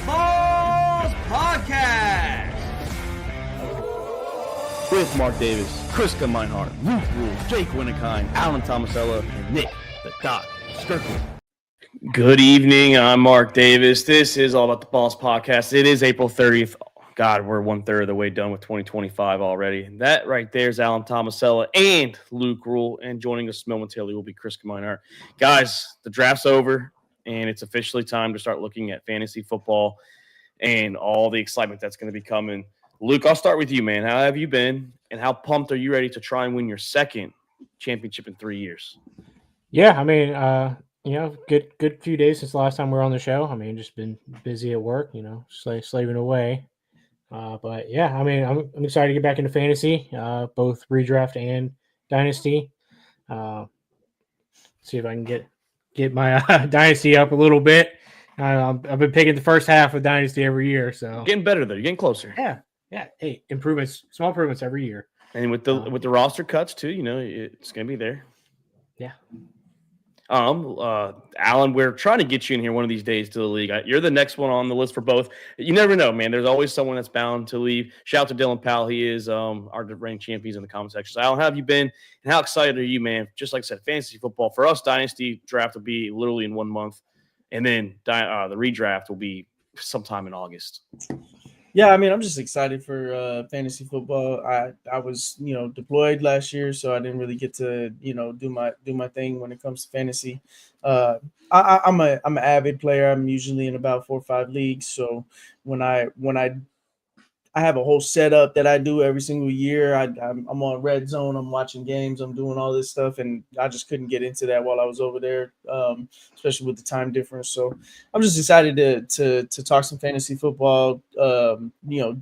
Balls Podcast with Mark Davis, Kriska Meinhardt, Luke Rule, Jake Winnikine, Alan Tomasella, and Nick the Doc Skirkle. Good evening. I'm Mark Davis. This is All About the Balls Podcast. It is April 30th. God, we're 1/3 of the way done with 2025 already. And that right there is Alan Tomasella and Luke Rule. And joining us momentarily will be Kriska Meinhardt. Guys, the draft's over, and it's officially time to start looking at fantasy football and all the excitement that's going to be coming. Luke, I'll start with you, man. How have you been, and how pumped are you ready to try and win your second championship in 3 years? Yeah, I mean, good few days since the last time we were on the show. I mean, just been busy at work, slaving away. But yeah, I mean, I'm excited to get back into fantasy, both redraft and dynasty. See if I can get my dynasty up a little bit. I've been picking the first half of dynasty every year, so Getting better though. You're getting closer. yeah. Hey, small improvements every year. And with the roster cuts too, it's gonna be there. Yeah. Alan, we're trying to get you in here one of these days to the league. You're the next one on the list for both. You never know, man. There's always someone that's bound to leave. Shout out to Dylan Powell. He is our reigning champion in the comment section. So, Alan, how have you been? And how excited are you, man? Just like I said, fantasy football for us, dynasty draft will be literally in 1 month, and then the redraft will be sometime in August. Yeah, I mean, I'm just excited for fantasy football. I was, deployed last year, so I didn't really get to, do my thing when it comes to fantasy. I'm an avid player. I'm usually in about 4 or 5 leagues. So when I have a whole setup that I do every single year. I'm on Red Zone. I'm watching games. I'm doing all this stuff, and I just couldn't get into that while I was over there, especially with the time difference. So I'm just excited to talk some fantasy football. Do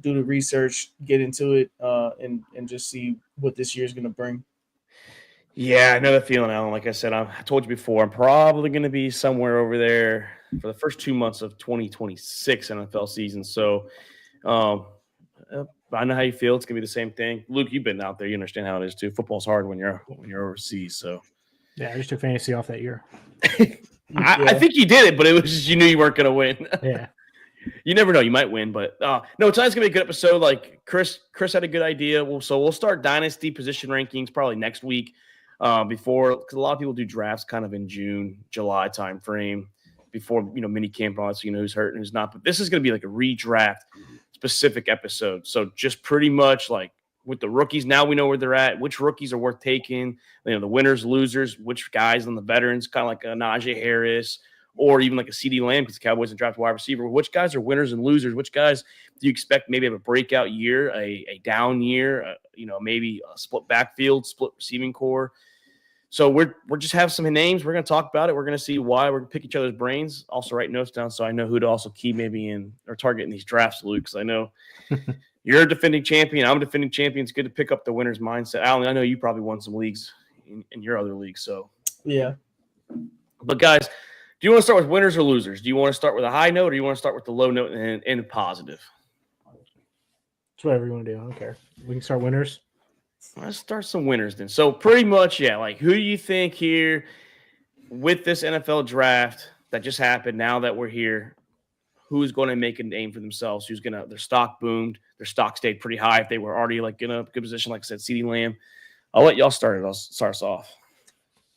the research, get into it, and just see what this year is going to bring. Yeah, I know that feeling, Alan. Like I said, I told you before, I'm probably going to be somewhere over there for the first 2 months of 2026 NFL season. So. I know how you feel. It's gonna be the same thing. Luke, you've been out there. You understand how it is too. Football's hard when you're overseas. So Yeah, I just took fantasy off that year. I think you did it, but it was just you knew you weren't gonna win. Yeah. You never know. You might win, but no. Tonight's gonna be a good episode. Like Chris had a good idea. We'll start dynasty position rankings probably next week. Because a lot of people do drafts kind of in June, July time frame before mini camp and all that, so who's hurt and who's not. But this is gonna be like a redraft specific episode. So just pretty much like with the rookies, now we know where they're at, which rookies are worth taking, the winners, losers, which guys on the veterans, kind of like a Najee Harris or even like a CeeDee Lamb because the Cowboys have drafted wide receiver. Which guys are winners and losers? Which guys do you expect maybe have a breakout year, a down year, maybe a split backfield, split receiving core? So we're just have some names. We're going to talk about it. We're going to see why. We're going to pick each other's brains. Also write notes down so I know who to also key maybe in or target in these drafts, Luke, because I know you're a defending champion. I'm a defending champion. It's good to pick up the winner's mindset. Alan, I know you probably won some leagues in your other leagues. So yeah. But guys, do you want to start with winners or losers? Do you want to start with a high note or do you want to start with the low note and end positive? It's whatever you want to do. I don't care. We can start winners. Let's start some winners then. So pretty much, yeah, like who do you think here with this NFL draft that just happened now that we're here, who's going to make a name for themselves? Who's going to – their stock boomed. Their stock stayed pretty high if they were already like in a good position, like I said, CeeDee Lamb. I'll let y'all start it. I'll start us off.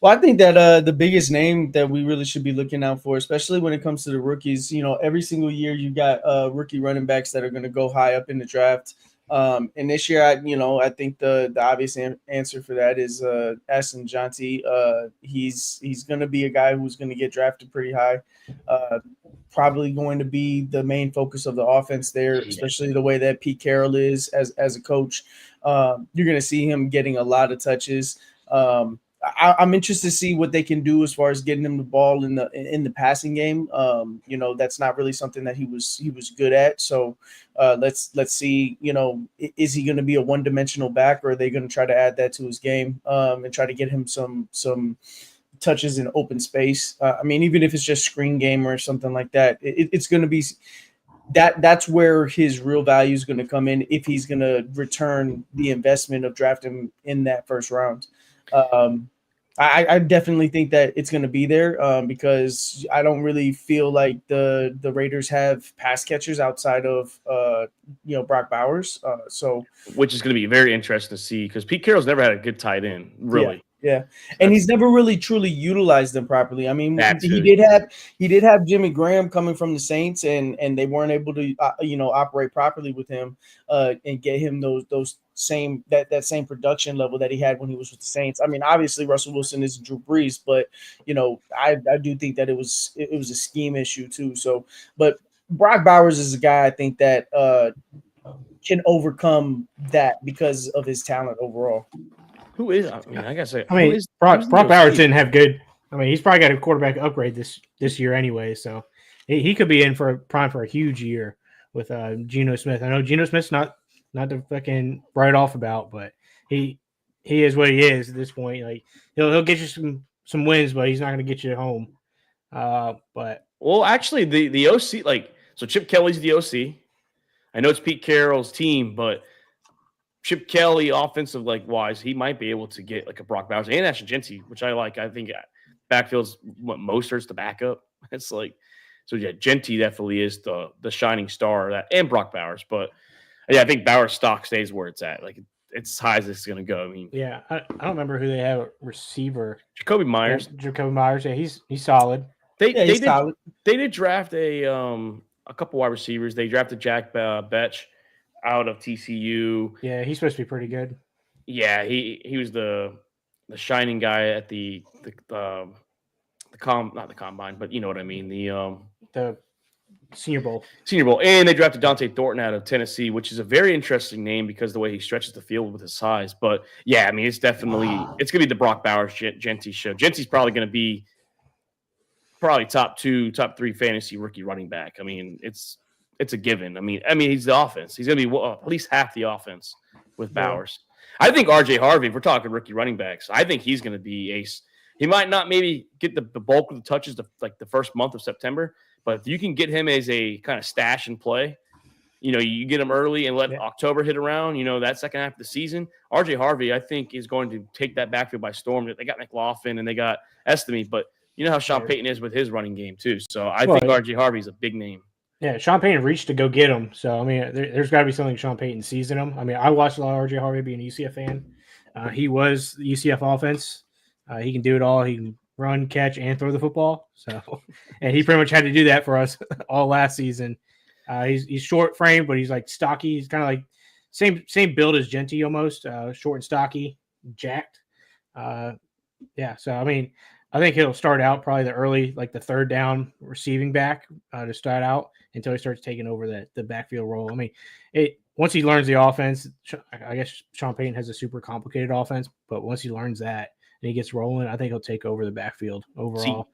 Well, I think that the biggest name that we really should be looking out for, especially when it comes to the rookies, every single year you got rookie running backs that are going to go high up in the draft. And this year, I think the obvious answer for that is Ashton Jeanty. He's going to be a guy who's going to get drafted pretty high. Probably going to be the main focus of the offense there, especially the way that Pete Carroll is as a coach. You're going to see him getting a lot of touches. I'm interested to see what they can do as far as getting him the ball in the passing game. That's not really something that he was good at. So let's see. Is he going to be a one-dimensional back, or are they going to try to add that to his game and try to get him some touches in open space? Even if it's just screen game or something like that, it's going to be that's where his real value is going to come in if he's going to return the investment of drafting him in that first round. I definitely think that it's going to be there because I don't really feel like the Raiders have pass catchers outside of Brock Bowers. Which is going to be very interesting to see because Pete Carroll's never had a good tight end, really. Yeah, and he's never really truly utilized them properly. I mean, That's he good. did have Jimmy Graham coming from the Saints, and they weren't able to operate properly with him and get him those same that same production level that he had when he was with the Saints. I mean, obviously Russell Wilson is Drew Brees, but I do think that it was a scheme issue too. So, but Brock Bowers is a guy I think that can overcome that because of his talent overall. Who is? I mean, I gotta say. I mean, Brock Bowers didn't have good. I mean, he's probably got a quarterback upgrade this year anyway, so he could be in for prime for a huge year with Geno Smith. I know Geno Smith's not to fucking write off about, but he is what he is at this point. Like he'll get you some wins, but he's not going to get you home. But actually, the OC so Chip Kelly's the OC. I know it's Pete Carroll's team, but Chip Kelly, offensive wise, he might be able to get a Brock Bowers and Ashton Jeanty, which I like. I think backfield's what Mostert's the backup. It's so yeah, Jeanty definitely is the shining star and Brock Bowers. But yeah, I think Bowers' stock stays where it's at. It's as high as it's going to go. I mean, yeah, I don't remember who they have a receiver. Jacoby Myers. Jacoby Myers. Yeah, he's solid. They did draft a couple wide receivers. They drafted Jack Betch out of TCU. Yeah, he's supposed to be pretty good. Yeah, he was the shining guy at the not the combine, but you know what I mean, the Senior Bowl. And they drafted Dante Thornton out of Tennessee, which is a very interesting name because the way he stretches the field with his size. But yeah, I mean, it's definitely it's gonna be the Brock Bowers Jeanty show. Jeanty's probably gonna be top 2, top 3 fantasy rookie running back. I mean, it's a given. I mean, he's the offense. He's going to be at least half the offense with Bowers. I think RJ Harvey, if we're talking rookie running backs, I think he's going to be ace. He might not maybe get the bulk of the touches the first month of September, but if you can get him as a kind of stash and play, you get him early and let October hit around, that second half of the season, RJ Harvey, I think, is going to take that backfield by storm. They got McLaughlin and they got Estime, but you know how Sean Payton is with his running game too. So I think RJ Harvey's a big name. Yeah, Sean Payton reached to go get him. So, I mean, there's got to be something Sean Payton sees in him. I mean, I watched a lot of RJ Harvey being a UCF fan. He was the UCF offense. He can do it all. He can run, catch, and throw the football. So, and he pretty much had to do that for us all last season. He's short framed, but he's stocky. He's kind of same build as Jeanty almost. Short and stocky, jacked. Yeah, so, I mean, I think he'll start out probably the early, the third down receiving back to start out until he starts taking over the backfield role. I mean, once he learns the offense, I guess Sean Payton has a super complicated offense, but once he learns that and he gets rolling, I think he'll take over the backfield overall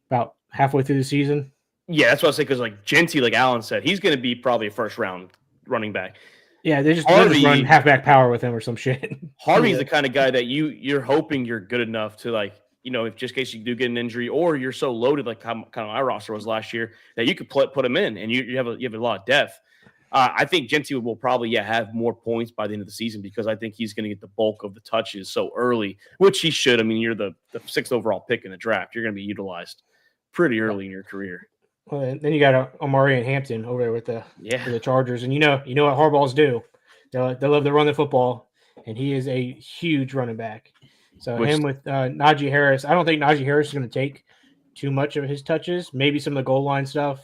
about halfway through the season. Yeah, that's what I say because Jeanty, like Alan said, he's going to be probably a first round running back. Yeah, they'll just run halfback power with him or some shit. Harvey's the kind of guy that you're hoping you're good enough to if just in case you do get an injury or you're so loaded how kind of my roster was last year that you could put him in and you have a lot of depth. I think Jeanty will probably have more points by the end of the season because I think he's going to get the bulk of the touches so early, which he should. I mean, you're the 6th overall pick in the draft. You're going to be utilized pretty early in your career. Well, then you got Omari and Hampton over there with the Chargers, and you know what Harbaughs do. They love to run the football, and he is a huge running back. So him with Najee Harris, I don't think Najee Harris is going to take too much of his touches. Maybe some of the goal line stuff,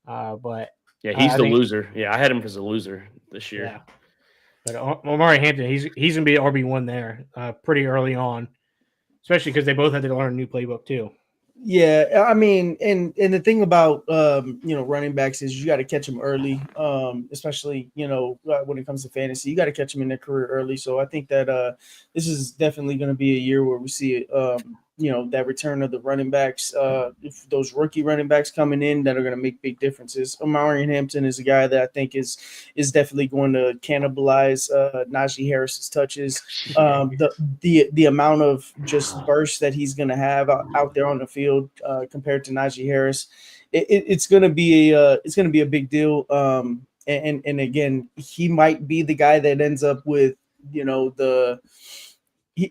but yeah, he's the loser. Yeah, I had him as a loser this year. Yeah. But Omari Hampton, he's going to be RB1 there pretty early on, especially because they both had to learn a new playbook too. Yeah, I mean, and the thing about running backs is you got to catch them early, especially when it comes to fantasy, you got to catch them in their career early. So I think that this is definitely going to be a year where we see that return of the running backs, if those rookie running backs coming in that are going to make big differences. Omari Hampton is a guy that I think is definitely going to cannibalize Najee Harris's touches. The amount of just burst that he's going to have out there on the field compared to Najee Harris, it's going to be a big deal. And again, he might be the guy that ends up with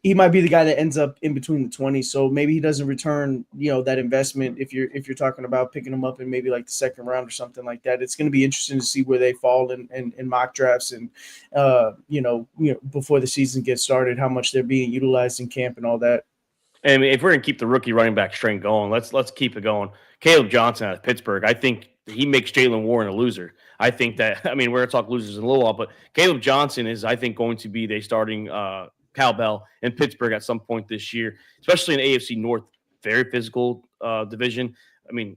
he might be the guy that ends up in between the 20s. So maybe he doesn't return, that investment if you're talking about picking him up in maybe like the second round or something like that. It's going to be interesting to see where they fall in mock drafts and before the season gets started, how much they're being utilized in camp and all that. And if we're gonna keep the rookie running back string going, let's keep it going. Caleb Johnson out of Pittsburgh, I think he makes Jalen Warren a loser. I think that we're gonna talk losers in a little while, but Caleb Johnson is, I think, going to be the starting cowbell in Pittsburgh at some point this year, especially in the AFC North, very physical division. I mean,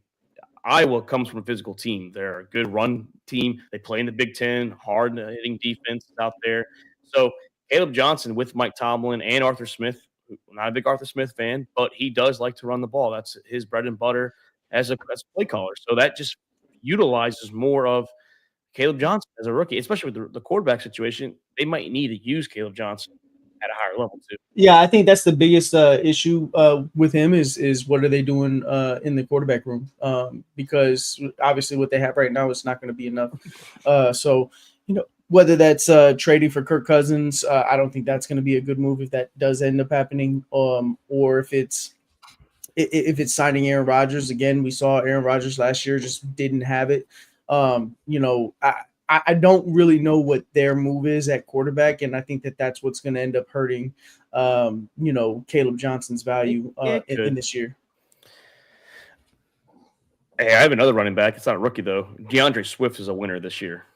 Iowa comes from a physical team. They're a good run team. They play in the Big Ten, hard hitting defense out there. So Caleb Johnson with Mike Tomlin and Arthur Smith. Not a big Arthur Smith fan, but he does like to run the ball. That's his bread and butter as a play caller. So that just utilizes more of Caleb Johnson as a rookie, especially with the quarterback situation. They might need to use Caleb Johnson at a higher level too. Yeah, I think that's the biggest issue with him is what are they doing in the quarterback room? Because obviously what they have right now is not going to be enough. So whether that's trading for Kirk Cousins, I don't think that's going to be a good move if that does end up happening. Or if it's signing Aaron Rodgers. Again, we saw Aaron Rodgers last year just didn't have it. I don't really know what their move is at quarterback, and I think that's what's going to end up hurting, Caleb Johnson's value in this year. Hey, I have another running back. It's not a rookie though. DeAndre Swift is a winner this year.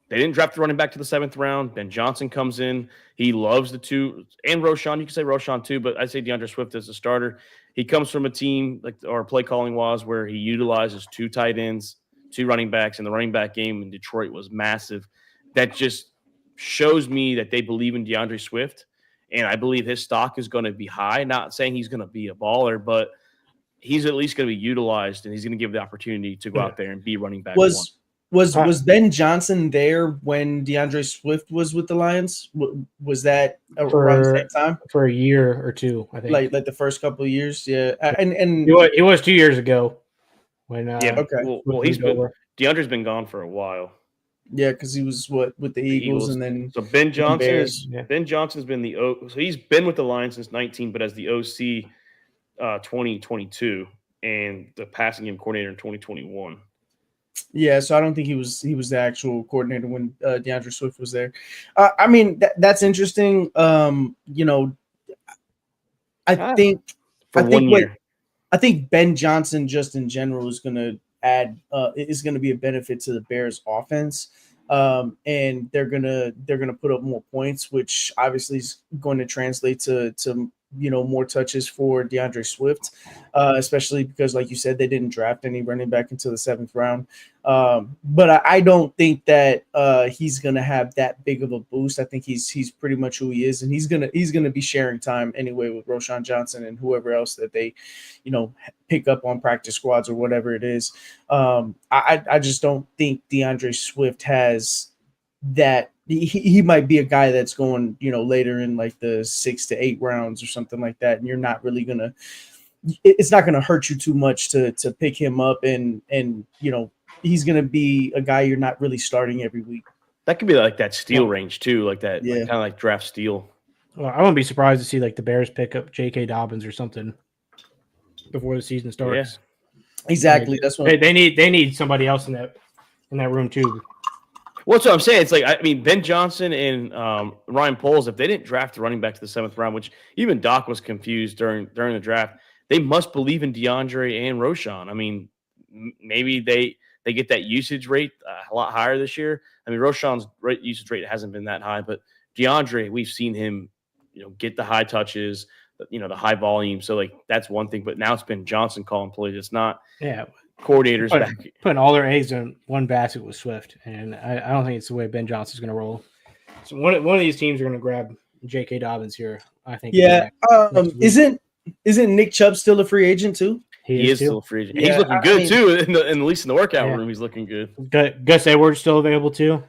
They didn't draft the running back to the 7th round. Ben Johnson comes in. He loves the two. And Roschon, you can say Roschon too, but I'd say DeAndre Swift as a starter. He comes from a team or play calling was where he utilizes 2 tight ends, 2 running backs, and the running back game in Detroit was massive. That just shows me that they believe in DeAndre Swift, and I believe his stock is going to be high. Not saying he's going to be a baller, but he's at least going to be utilized, and he's going to give the opportunity to go out there and be running back one. Was Ben Johnson there when DeAndre Swift was with the Lions? Was that around the same time? For a year or two, I think. Like the first couple of years, yeah. And it was 2 years ago when. Okay. Well, DeAndre's been gone for a while. Yeah, because he was with the Eagles, and then so Ben Johnson's been so he's been with the Lions since 19, but as the OC 2022 and the passing game coordinator in 2021. Yeah, so I don't think he was the actual coordinator when DeAndre Swift was there. I mean, that's interesting. I think Ben Johnson just in general is going to is going to be a benefit to the Bears offense. And they're going to put up more points, which obviously is going to translate to more touches for DeAndre Swift, especially because, like you said, they didn't draft any running back until the 7th round. But I don't think that he's going to have that big of a boost. I think he's pretty much who he is, and he's gonna be sharing time anyway with Roschon Johnson and whoever else that they, pick up on practice squads or whatever it is. I just don't think DeAndre Swift has that. He might be a guy that's going, later in like the 6 to 8 rounds or something like that. And you're not really it's not going to hurt you too much to pick him up. And he's going to be a guy you're not really starting every week. That could be like that steal range too. Like that, kind of like draft steal. Well, I wouldn't be surprised to see like the Bears pick up J.K. Dobbins or something before the season starts. Yeah. Exactly. That's what they need somebody else in that room too. Well, that's what I'm saying. It's like, Ben Johnson and Ryan Poles, if they didn't draft the running back to the 7th round, which even Doc was confused during the draft, they must believe in DeAndre and Roschon. I mean, maybe they get that usage rate a lot higher this year. I mean, Roschon's usage rate hasn't been that high, but DeAndre, we've seen him, get the high touches, the high volume. So, like, that's one thing. But now it's been Johnson calling plays. It's not coordinators putting all their eggs in one basket with Swift, and I don't think it's the way Ben Johnson's going to roll. So one of these teams are going to grab J.K. Dobbins here, I think. Yeah. Isn't Nick Chubb still a free agent too? He is still a free agent. Yeah, he's looking good too. At least in the workout room, he's looking good. Gus Edwards still available too.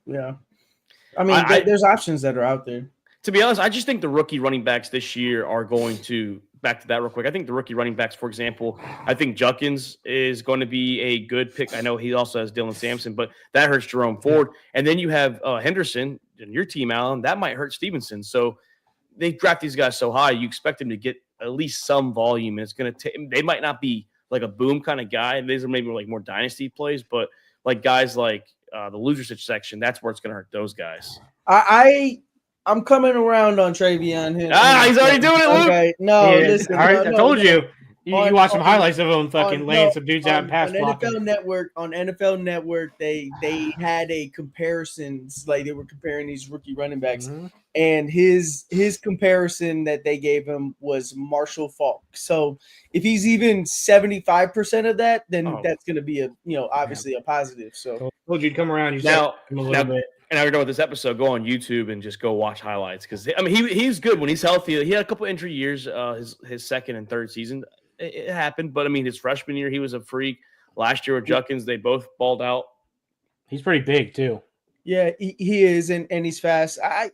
Yeah. I mean, there's options that are out there. To be honest, I just think the rookie running backs this year are going to back to that real quick. I think the rookie running backs, for example, I think Judkins is going to be a good pick. I know he also has Dylan Sampson, but that hurts Jerome Ford. And then you have Henderson in your team, Alan. That might hurt Stevenson. So they draft these guys so high, you expect them to get at least some volume, and it's going to take. They might not be like a boom kind of guy. These are maybe like more dynasty plays, but like guys like the loser section, that's where it's going to hurt those guys. I'm coming around on Travion. He's already doing it, Luke. Okay. No, Yeah, listen. all right, no, I told no. you. You watch some on- highlights of him fucking laying some dudes out and pass on blocking. NFL Network, they had a comparisons, like they were comparing these rookie running backs, Mhm. and his comparison that they gave him was Marshall Faulk. So if he's even 75% of that, then that's going to be a obviously a positive. So Told you to come around. You Now- him a little bit. And I already know with this episode, go on YouTube and just go watch highlights because I mean he's good when he's healthy. He had a couple injury years, his second and third season. It happened, but I mean his freshman year he was a freak. Last year with Judkins, they both balled out. He's pretty big too. yeah, he is, and he's fast. I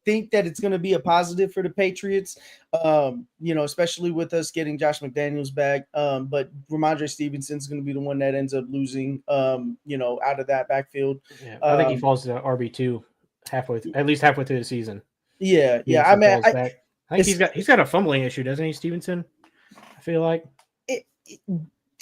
think that it's going to be a positive for the Patriots. Especially with us getting Josh McDaniels back. But Ramondre Stevenson's going to be the one that ends up losing. Out of that backfield. Yeah, I think he falls to RB2 at least halfway through the season. Yeah. I mean, I think he's got a fumbling issue, doesn't he, Stevenson? I feel like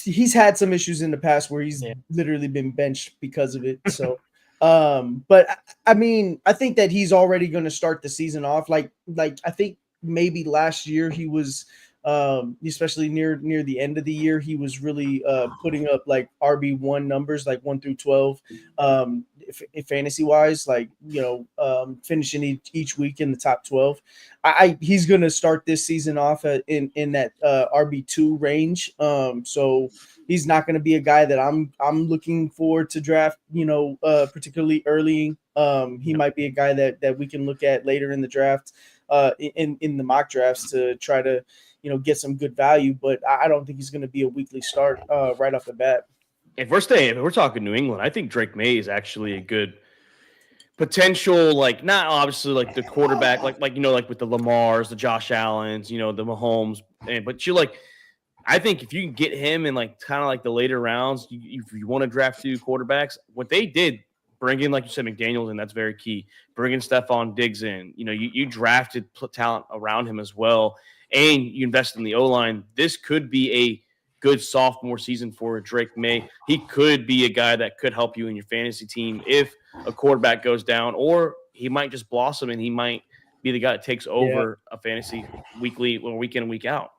he's had some issues in the past where he's literally been benched because of it. So, but I mean, I think that he's already going to start the season off. Like I think maybe last year he was, especially near the end of the year, he was really putting up like RB1 numbers, like 1 through 12, if fantasy wise, like finishing each week in the top 12. He's going to start this season off in that RB2 range. So he's not going to be a guy that I'm looking forward to draft, particularly early. He might be a guy that we can look at later in the draft, in the mock drafts to try to, get some good value, but I don't think he's going to be a weekly start right off the bat. If we're talking New England, I think Drake May is actually a good potential, like not obviously like the quarterback, like with the Lamars, the Josh Allens, the Mahomes, but I think if you can get him in like kind of like the later rounds, if you want to draft 2 quarterbacks, what they did, bring in, like you said, McDaniels, and that's very key. Bring in Stephon Diggs in. You drafted talent around him as well, and you invest in the O-line. This could be a good sophomore season for Drake May. He could be a guy that could help you in your fantasy team if a quarterback goes down, or he might just blossom and he might be the guy that takes over a fantasy weekly or week in and week out.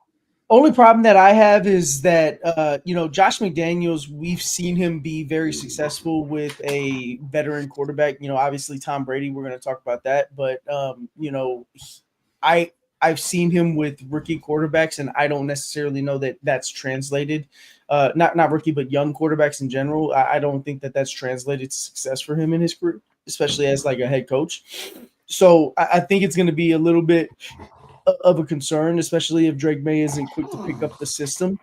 Only problem that I have is that, Josh McDaniels, we've seen him be very successful with a veteran quarterback. Obviously Tom Brady, we're going to talk about that. But, I've seen him with rookie quarterbacks, and I don't necessarily know that that's translated. Not rookie, but young quarterbacks in general. I don't think that that's translated to success for him in his career, especially as like a head coach. So I think it's going to be a little bit of a concern, especially if Drake May isn't quick to pick up the system.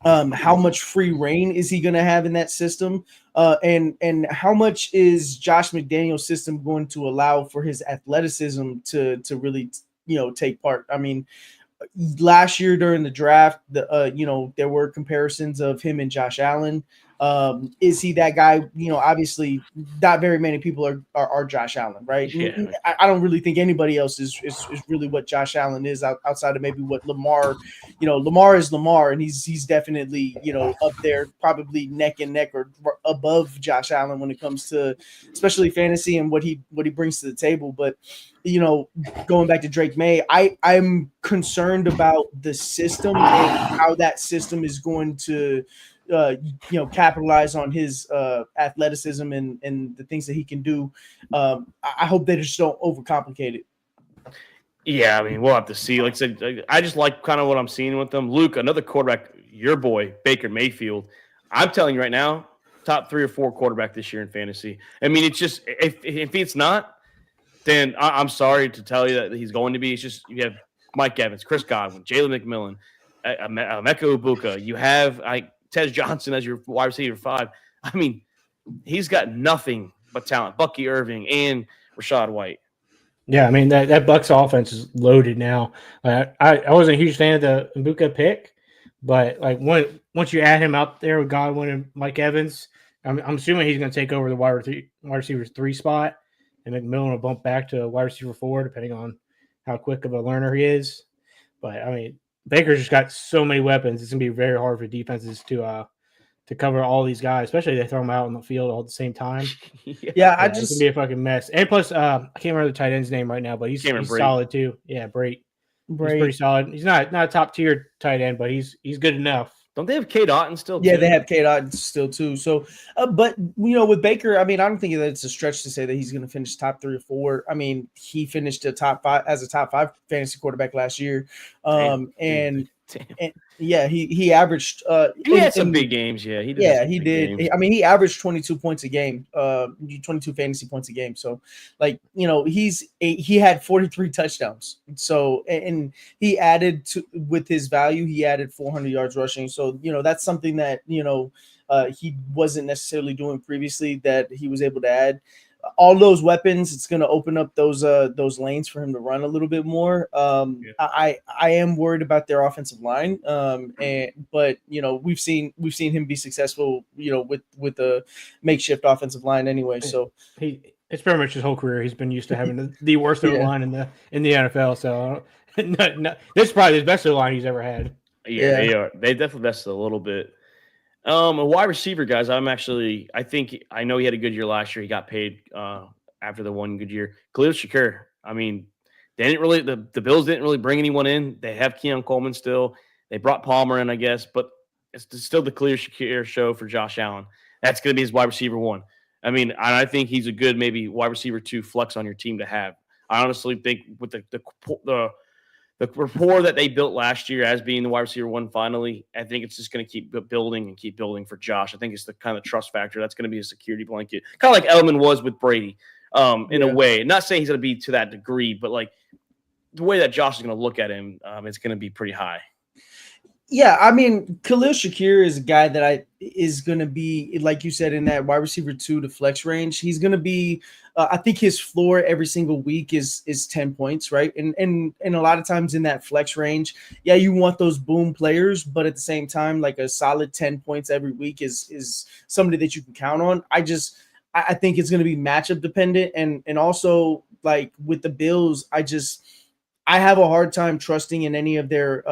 How much free reign is he going to have in that system? And how much is Josh McDaniel's system going to allow for his athleticism to really, take part? I mean, last year during the draft, there were comparisons of him and Josh Allen. Is he that guy? Obviously not very many people are Josh Allen, right? Yeah. I don't really think anybody else is really what Josh Allen is outside of maybe what Lamar, Lamar is Lamar, and he's definitely, up there, probably neck and neck or above Josh Allen when it comes to especially fantasy and what he brings to the table. But, going back to Drake May, I'm concerned about the system and how that system is going to, capitalize on his athleticism and the things that he can do. I hope they just don't overcomplicate it. Yeah, I mean, we'll have to see. Like I said, I just like kind of what I'm seeing with them. Luke, another quarterback, your boy, Baker Mayfield. I'm telling you right now, top 3 or 4 quarterback this year in fantasy. I mean, it's just, if it's not, then I'm sorry to tell you that he's going to be. It's just, you have Mike Evans, Chris Godwin, Jalen McMillan, Emeka Ibuka. You have Tez Johnson as your wide receiver 5. I mean, he's got nothing but talent. Bucky Irving and Rachaad White. Yeah, I mean, that Bucs offense is loaded now. I wasn't a huge fan of the Ibuka pick, but like once you add him out there with Godwin and Mike Evans, I'm assuming he's going to take over the wide receiver 3 spot. and McMillan will bump back to wide receiver 4, depending on how quick of a learner he is. But I mean, Baker's just got so many weapons. It's gonna be very hard for defenses to cover all these guys, especially if they throw them out on the field all at the same time. Yeah, It's gonna be a fucking mess. And plus, I can't remember the tight end's name right now, but he's solid too. Yeah, Brate. He's pretty solid. He's not a top tier tight end, but he's good enough. Don't they have Cade Otton still? Yeah, too? they have Cade Otton still too. So, but with Baker, I mean, I don't think that it's a stretch to say that he's going to finish top 3 or 4. I mean, he finished a top 5 as a top 5 fantasy quarterback last year, and yeah, he averaged. He had some big games. Yeah, he did. Yeah, he did. Games. I mean, he averaged 22 points a game, 22 fantasy points a game. So, like, he had 43 touchdowns. So, and he added with his value, he added 400 yards rushing. So, that's something that he wasn't necessarily doing previously that he was able to add. All those weapons, it's going to open up those lanes for him to run a little bit more. I am worried about their offensive line, but we've seen him be successful, with a makeshift offensive line anyway. So it's pretty much his whole career. He's been used to having the worst line in the NFL. So this is probably the best line he's ever had. Yeah, they are. They definitely bested a little bit. A wide receiver, guys. I know he had a good year last year. He got paid after the one good year. Khalil Shakir. I mean, they didn't really the Bills didn't really bring anyone in. They have Keon Coleman still. They brought Palmer in, I guess, but it's still the Khalil Shakir show for Josh Allen. That's going to be his wide receiver 1. I mean, I think he's a good maybe wide receiver 2 flex on your team to have. I honestly think with the rapport that they built last year as being the wide receiver 1 finally, I think it's just going to keep building for Josh. I think it's the kind of trust factor that's going to be a security blanket, kind of like Edelman was with Brady in a way. Not saying he's going to be to that degree, but like the way that Josh is going to look at him, it's going to be pretty high. Yeah, I mean, Khalil Shakir is a guy that is going to be, like you said, in that wide receiver 2 to flex range. He's going to be, I think his floor every single week is 10 points, right? And a lot of times in that flex range, yeah, you want those boom players, but at the same time, like a solid 10 points every week is somebody that you can count on. I think it's going to be matchup dependent, and also like with the Bills, I have a hard time trusting in any of their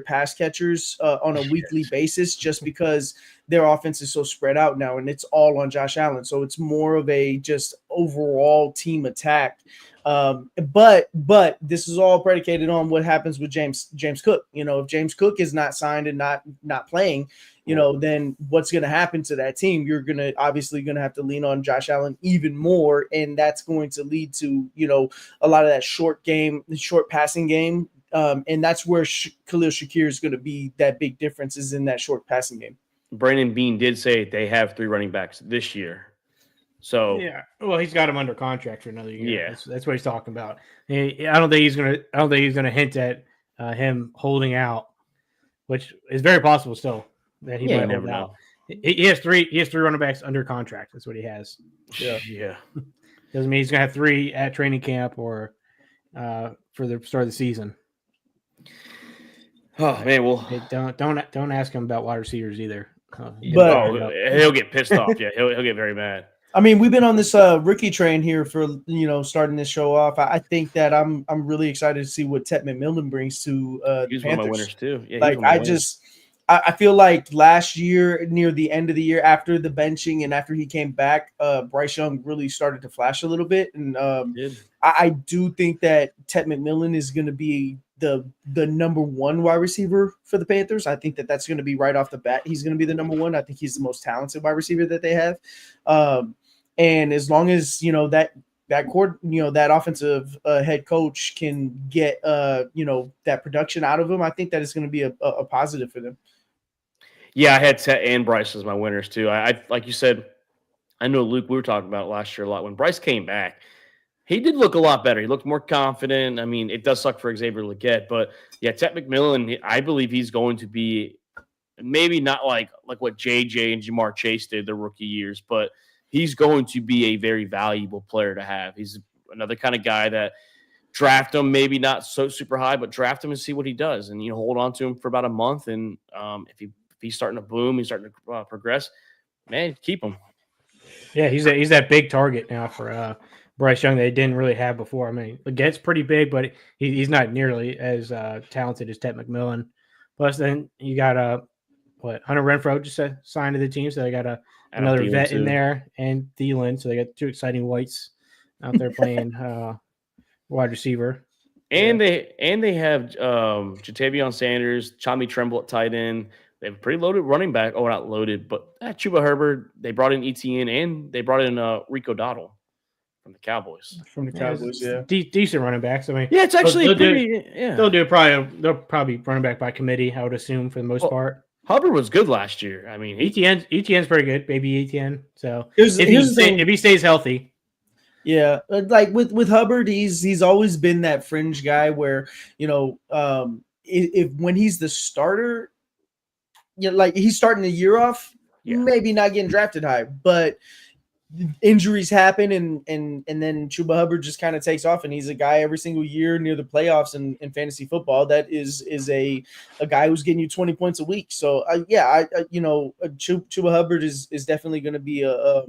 pass catchers on a weekly basis, just because their offense is so spread out now, and it's all on Josh Allen. So it's more of a just overall team attack. But this is all predicated on what happens with James Cook. If James Cook is not signed and not playing, then what's going to happen to that team? You're obviously going to have to lean on Josh Allen even more, and that's going to lead to a lot of that short passing game, and that's where Khalil Shakir is going to be that big difference, is in that short passing game. Brandon Beane did say they have 3 running backs this year. So yeah, well, he's got him under contract for another year. Yeah, that's what he's talking about. I don't think he's gonna hint at him holding out, which is very possible still that he might hold out. He has three running backs under contract. That's what he has. Yeah. Doesn't mean he's gonna have 3 at training camp or for the start of the season. Oh man, well, don't ask him about wide receivers either. He'll get pissed off. Yeah, he'll get very mad. I mean, we've been on this rookie train here for starting this show off. I think that I'm really excited to see what Ted McMillan brings to he's the Panthers. One of my winners too. Yeah, like I feel like last year, near the end of the year, after the benching and after he came back, Bryce Young really started to flash a little bit, and I do think that Ted McMillan is going to be the number 1 wide receiver for the Panthers. I think that's going to be right off the bat. He's going to be the number 1. I think he's the most talented wide receiver that they have. And as long as that offensive head coach can get that production out of him, I think that is going to be a positive for them. Yeah, I had Tet and Bryce as my winners too. I like you said, I know Luke, we were talking about last year a lot. When Bryce came back, he did look a lot better. He looked more confident. I mean, it does suck for Xavier Legette, but yeah, Ted McMillan, I believe he's going to be maybe not like what JJ and Jamar Chase did their rookie years, but he's going to be a very valuable player to have. He's another kind of guy that draft him, maybe not so super high, but draft him and see what he does, and hold on to him for about a month. And if he's starting to boom, he's starting to progress, man, keep him. Yeah, he's that big target now for Bryce Young that he didn't really have before. I mean, Legette's pretty big, but he's not nearly as talented as Ted McMillan. Plus, then you got Hunter Renfrow just signed to the team, so they got another Thielen vet in too. there and Thielen, so they got two exciting whites out there playing wide receiver. And they have Jatavion Sanders, Chami Tremble at tight end. They have a pretty loaded running back. Oh, not loaded, but Chuba Herbert. They brought in ETN and they brought in Rico Dowdle from the Cowboys. From the Cowboys, Decent running backs. I mean, Yeah, it's actually they'll probably running back by committee, I would assume, for the most part. Hubbard was good last year. I mean, ETN's pretty good, baby ETN. So Here's the thing. if he stays healthy. Yeah, like with Hubbard, he's always been that fringe guy where, you know, if when he's the starter, like he's starting the year off, maybe not getting drafted high, but injuries happen and then Chuba Hubbard just kind of takes off, and he's a guy every single year near the playoffs in fantasy football that is a guy who's getting you 20 points a week. So Chuba Hubbard is definitely going to be a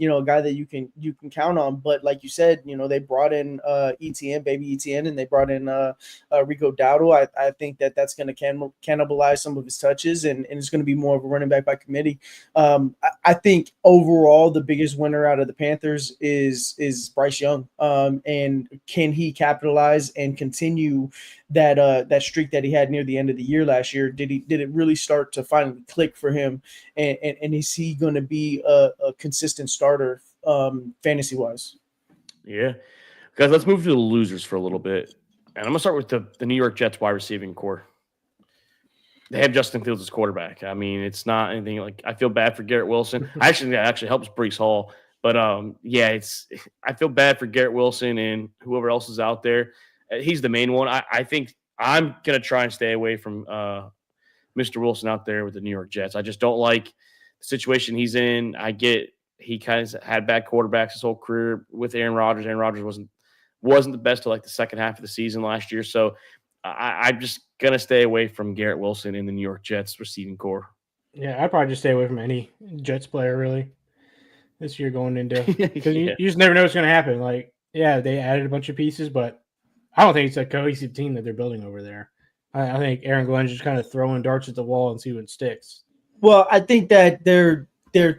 guy that you can count on. But like you said, they brought in baby ETN, and they brought in Rico Dowdle. I think that's going to cannibalize some of his touches, and it's going to be more of a running back by committee. I think overall the biggest winner out of the Panthers is Bryce Young, and can he capitalize and continue that streak that he had near the end of the year last year? Did it really start to finally click for him, and is he going to be a consistent starter fantasy wise? Yeah, guys, let's move to the losers for a little bit, and I'm gonna start with the New York Jets wide receiving core. They have Justin Fields as quarterback. I mean, it's not anything like I feel bad for Garrett Wilson. That actually helps Breece Hall. But I feel bad for Garrett Wilson and whoever else is out there. He's the main one. I think I'm gonna try and stay away from Mr. Wilson out there with the New York Jets. I just don't like the situation he's in. I get he kind of had bad quarterbacks his whole career with Aaron Rodgers. Aaron Rodgers wasn't the best till like the second half of the season last year. So I'm just going to stay away from Garrett Wilson in the New York Jets receiving core. Yeah, I'd probably just stay away from any Jets player really this year going into, because you just never know what's going to happen. Like, yeah, they added a bunch of pieces, but I don't think it's a cohesive team that they're building over there. I think Aaron Glenn's just kind of throwing darts at the wall and see what sticks. Well, I think that they're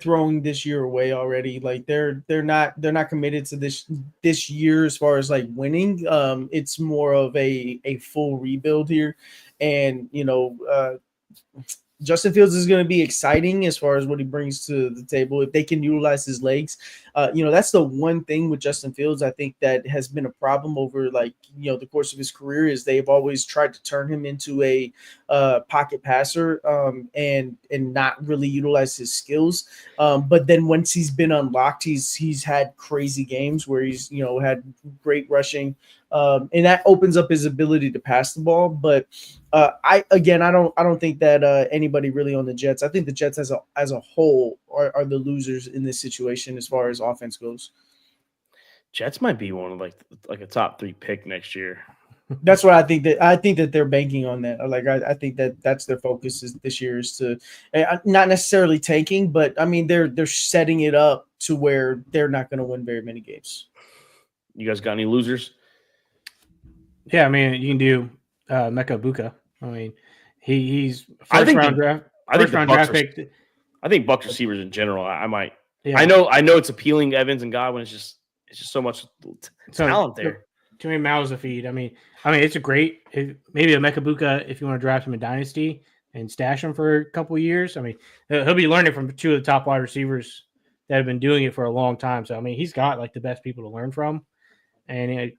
throwing this year away already. Like they're not committed to this year as far as like winning. It's more of a full rebuild here, and Justin Fields is going to be exciting as far as what he brings to the table if they can utilize his legs. That's the one thing with Justin Fields I think that has been a problem over the course of his career is they've always tried to turn him into a pocket passer and not really utilize his skills. But then once he's been unlocked, he's had crazy games where he's had great rushing. And that opens up his ability to pass the ball. But I don't think that anybody really on the Jets. I think the Jets as a whole are the losers in this situation as far as offense goes. Jets might be one of like a top 3 pick next year. That's what I think that they're banking on that. Like I think that's their focus this year is to not necessarily tanking, but I mean they're setting it up to where they're not going to win very many games. You guys got any losers? Yeah, I mean, you can do Mecca Buka. I mean, he's first round draft pick. I think Bucs receivers in general. I might. Yeah. I know it's appealing. Evans and Godwin. It's just so much talent there. Too many mouths to feed. I mean, it's a great maybe a Mecca Buka if you want to draft him in Dynasty and stash him for a couple of years. I mean, he'll be learning from 2 of the top wide receivers that have been doing it for a long time. So I mean, he's got like the best people to learn from, and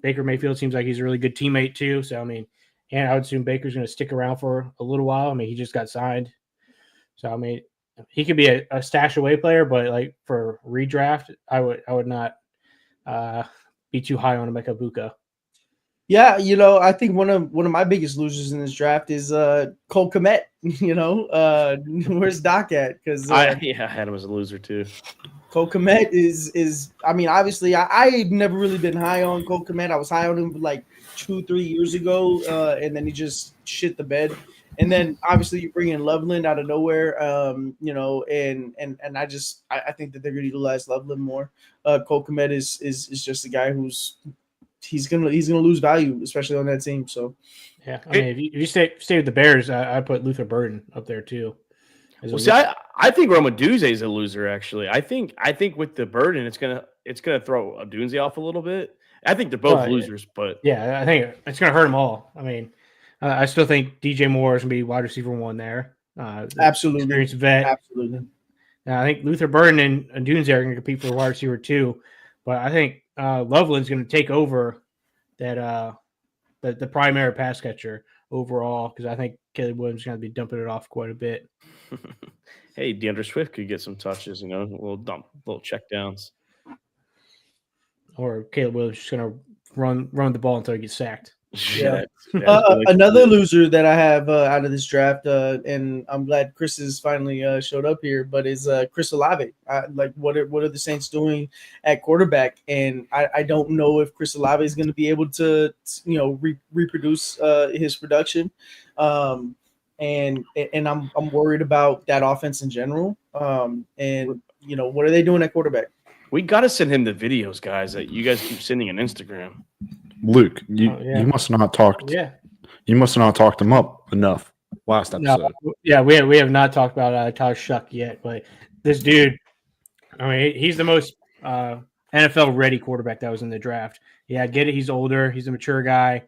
Baker Mayfield seems like he's a really good teammate too. So I mean, and I would assume Baker's going to stick around for a little while. I mean, he just got signed, so I mean, he could be a stash away player, but like for redraft, I would not be too high on Mecca Buka. Yeah, I think one of my biggest losers in this draft is Cole Kmet. Where's Doc at? Because I had him as a loser too. Cole Kmet is I mean, obviously I've never really been high on Cole Kmet. I was high on him like 2-3 years ago, and then he just shit the bed. And then obviously you bring in Loveland out of nowhere, you know, and I think that they're going to utilize Loveland more. Cole Kmet is just a guy who's he's gonna lose value, especially on that team. So Yeah, I mean, if you stay with the Bears, I put Luther Burden up there too. Well, see, I think Romaduze is a loser. Actually, I think with the burden, it's gonna throw Odunze off a little bit. I think they're both losers, but yeah, I think it's gonna hurt them all. I mean, I still think DJ Moore is gonna be wide receiver 1 there. Absolutely, experienced vet. Absolutely. I think Luther Burden and Odunze are gonna compete for wide receiver 2, but I think Loveland's gonna take over that the primary pass catcher overall, because I think Caleb Williams is going to be dumping it off quite a bit. Hey, DeAndre Swift could get some touches, little check downs. Or Caleb Williams is just going to run the ball until he gets sacked. Yeah. Another loser that I have out of this draft, and I'm glad Chris has finally showed up here, but is Chris Olave. Like, what are the Saints doing at quarterback? And I don't know if Chris Olave is going to be able to, reproduce his production. And I'm worried about that offense in general. And what are they doing at quarterback? We got to send him the videos, guys, that you guys keep sending on Instagram. Luke, you must not have talked. Yeah, you must not have talked him up enough last episode. No, yeah, we have not talked about Tyler Shuck yet, but this dude, I mean, he's the most NFL ready quarterback that was in the draft. Yeah, I get it. He's older. He's a mature guy.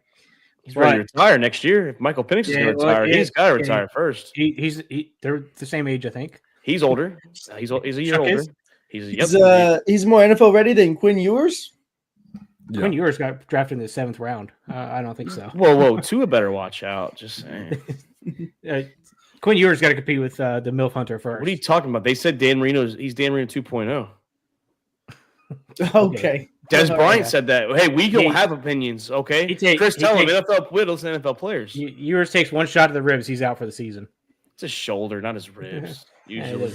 He's ready to retire next year. If Michael Penix is going to retire, he's got to retire first. They're the same age, I think. He's older. He's a year older. He's more NFL ready than Quinn Ewers. Yeah. Quinn Ewers got drafted in the 7th round. I don't think so. Whoa, Tua better watch out. Just saying. Quinn Ewers got to compete with the MILF Hunter first. What are you talking about? They said he's Dan Marino 2.0. Okay. Des Bryant said that. Hey, we don't have opinions, okay? Chris, tell him NFL widows and NFL players. Ewers takes one shot at the ribs. He's out for the season. It's his shoulder, not his ribs. Usually.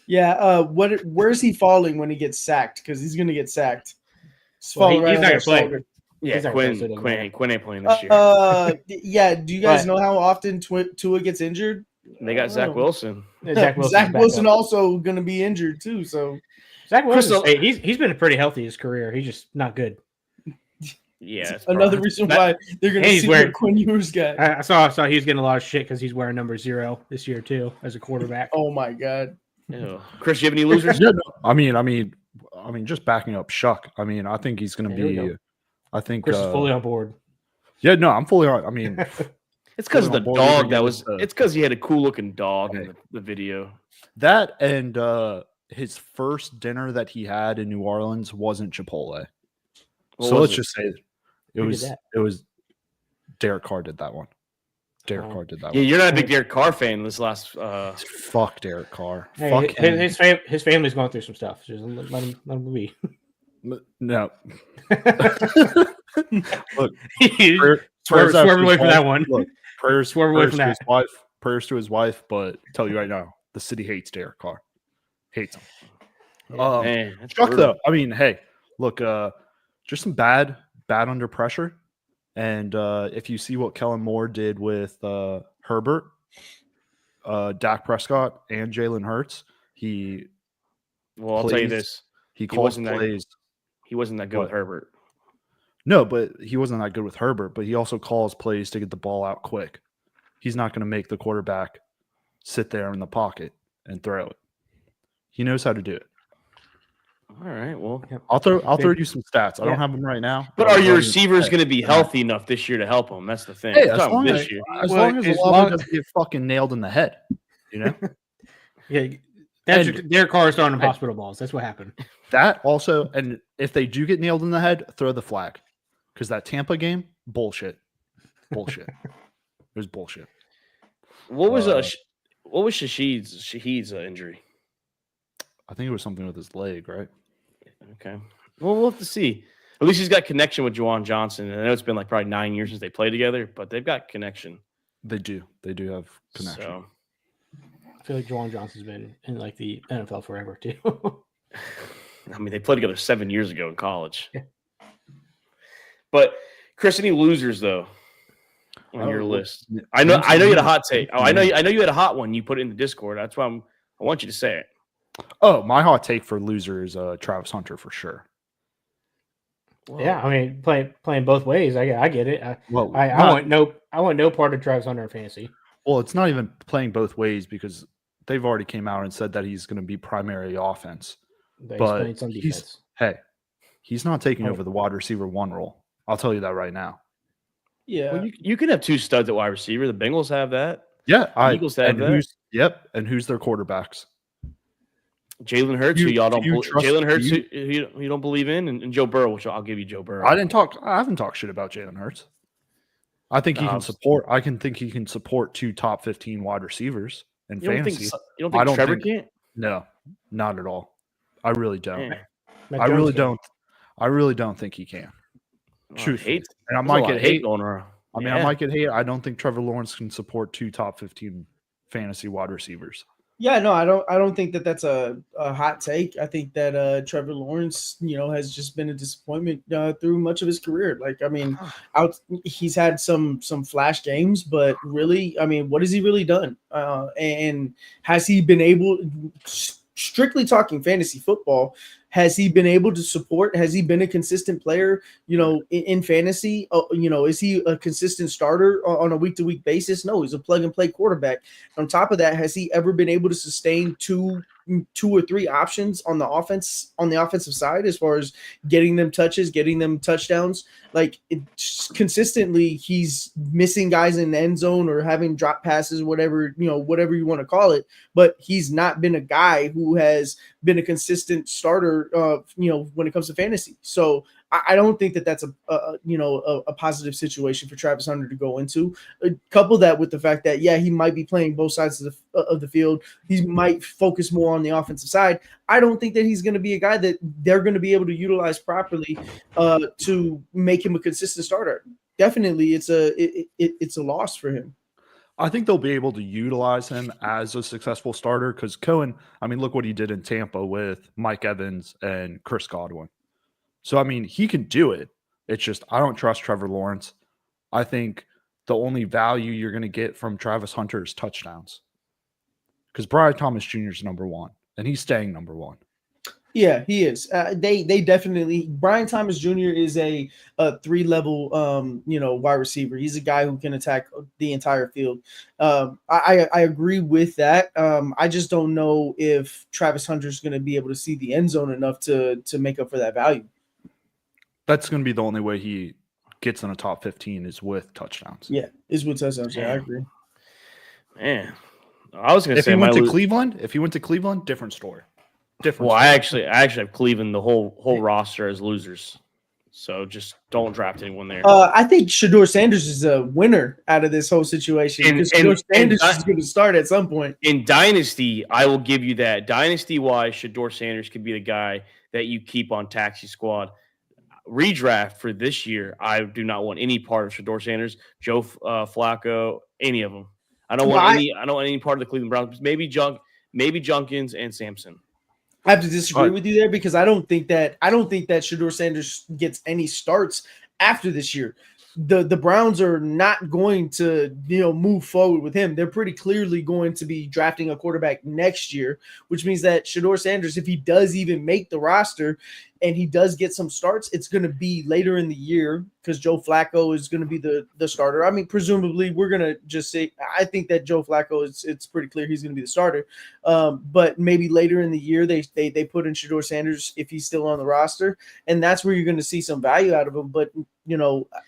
Yeah. Where's he falling when he gets sacked? Because he's going to get sacked. He's not going to play. Yeah, Quinn ain't playing this year. Yeah. Do you guys know how often Tua gets injured? They got Zach Wilson. Zach Wilson also going to be injured too. So Zach Wilson, he's been pretty healthy his career. He's just not good. Yeah, another reason why they're going to see what Quinn Ewers got. I saw he was getting a lot of shit because he's wearing number 0 this year too as a quarterback. Oh my god. Ew. Chris, you have any losers? Yeah, no, I mean, just backing up Shuck. I mean, I think he's going to be. I think Chris is fully on board. Yeah, no, I'm fully on. I mean, it's because of the dog that was. It's because he had a cool looking dog in the video. That and his first dinner that he had in New Orleans wasn't Chipotle. So let's just say it was Derek Carr did that one. Derek Carr did that. Yeah, one. You're not a big Derek Carr fan. This last fuck Derek Carr. Hey, fuck his family's going through some stuff. Just let him be. No. Look, swerve away from that one. Look, prayers to his wife. Prayers to his wife. But tell you right now, the city hates Derek Carr. Hates him. Man, Chuck though. I mean, hey, look, just some bad under pressure. And if you see what Kellen Moore did with Herbert, Dak Prescott, and Jalen Hurts, I'll tell you this: he calls plays. He wasn't that good with Herbert. No, but he wasn't that good with Herbert. But he also calls plays to get the ball out quick. He's not going to make the quarterback sit there in the pocket and throw it. He knows how to do it. All right. Well, I'll throw you some stats. I don't have them right now. But are your receivers going to be healthy enough this year to help them? That's the thing. Hey, as long as Olave doesn't get fucking nailed in the head, Yeah, Derek Carr is throwing hospital balls. That's what happened. That also, and if they do get nailed in the head, throw the flag, because that Tampa game, bullshit. It was bullshit. What was Shahid's injury? I think it was something with his leg, right? Okay. Well, we'll have to see. At least he's got connection with Juwan Johnson. And I know it's been like probably 9 years since they played together, but they've got connection. They do. They do have connection. So. I feel like Juwan Johnson's been in like the NFL forever too. I mean, they played together 7 years ago in college. Yeah. But Chris, any losers though? on your Oh, list? n- I know mention you had a me. hot take. Oh, Mention I know you had a hot one. You put it in the Discord. That's why I want you to say it. Oh, my hot take for loser is Travis Hunter for sure. Yeah, I mean, playing both ways. I get it. I not- want no part of Travis Hunter in fantasy. Well, it's not even playing both ways because they've already came out and said that he's going to be primarily offense. But he's But playing some defense. he's not taking Oh. over the wide receiver 1 role. I'll tell you that right now. Yeah. Well, you can have 2 studs at wide receiver. The Bengals have that. Yeah, Eagles have that. Who's their quarterbacks? Jalen Hurts, Do who you- y'all do don't you believe. trust- Jalen Hurts, do who you don't believe in, and Joe Burrow, which I'll give you Joe Burrow. I haven't talked shit about Jalen Hurts. I think he No, can I'm- support. I can think he can support 2 top 15 wide receivers in You don't think fantasy. you don't I think don't Trevor think- can't? No, not at all. I really don't. Man, Mac I Jones really can. don't. I really don't think he can. Truthfully. hate. And I There's a might lot get of hate hate. going around. I mean, Yeah. I might get hate. I don't think Trevor Lawrence can support 2 top 15 fantasy wide receivers. Yeah, no, I don't think that that's a hot take. I think that Trevor Lawrence, has just been a disappointment through much of his career. Like, I mean, he's had some flash games, but really, I mean, what has he really done? And has he been able, strictly talking fantasy football, has he been able to support? Has he been a consistent player, in fantasy? Is he a consistent starter on a week-to-week basis? No, he's a plug-and-play quarterback. On top of that, has he ever been able to sustain two or three options on the offensive side as far as getting them touches, getting them touchdowns? Like, consistently, he's missing guys in the end zone or having drop passes, whatever you want to call it. But he's not been a guy who has been a consistent starter, when it comes to fantasy. So I don't think that that's a positive situation for Travis Hunter to go into. Couple that with the fact that he might be playing both sides of the field. He might focus more on the offensive side. I don't think that he's going to be a guy that they're going to be able to utilize properly to make him a consistent starter. Definitely, it's a loss for him. I think they'll be able to utilize him as a successful starter because Cohen, I mean, look what he did in Tampa with Mike Evans and Chris Godwin. So, I mean, he can do it. It's just I don't trust Trevor Lawrence. I think the only value you're going to get from Travis Hunter is touchdowns because Brian Thomas Jr. is number 1, and he's staying number 1. Yeah, he is. They definitely. Brian Thomas Jr. is a 3-level wide receiver. He's a guy who can attack the entire field. I agree with that. I just don't know if Travis Hunter is going to be able to see the end zone enough to make up for that value. That's going to be the only way he gets in a top 15 is with touchdowns. Yeah, is with touchdowns. Yeah, I agree. Man, I was going to If say he went my to Cleveland, different story. Different. Well, story. I actually have Cleveland the whole roster as losers. So just don't draft anyone there. I think Shedeur Sanders is a winner out of this whole situation because Shedeur Sanders is going to start at some point. In Dynasty, I will give you that. Dynasty-wise, Shedeur Sanders could be the guy that you keep on Taxi Squad. Redraft for this year, I do not want any part of Shedeur Sanders, Joe Flacco, any of them. I don't want any part of the Cleveland Browns. Maybe Junkins and Sampson. I have to disagree with you there because I don't think that Shedeur Sanders gets any starts after this year. The Browns are not going to move forward with him. They're pretty clearly going to be drafting a quarterback next year, which means that Shedeur Sanders, if he does even make the roster and he does get some starts, it's going to be later in the year because Joe Flacco is going to be the starter. I mean, presumably we're going to just say I think that Joe Flacco it's pretty clear he's going to be the starter. But maybe later in the year they put in Shedeur Sanders if he's still on the roster, and that's where you're going to see some value out of him. But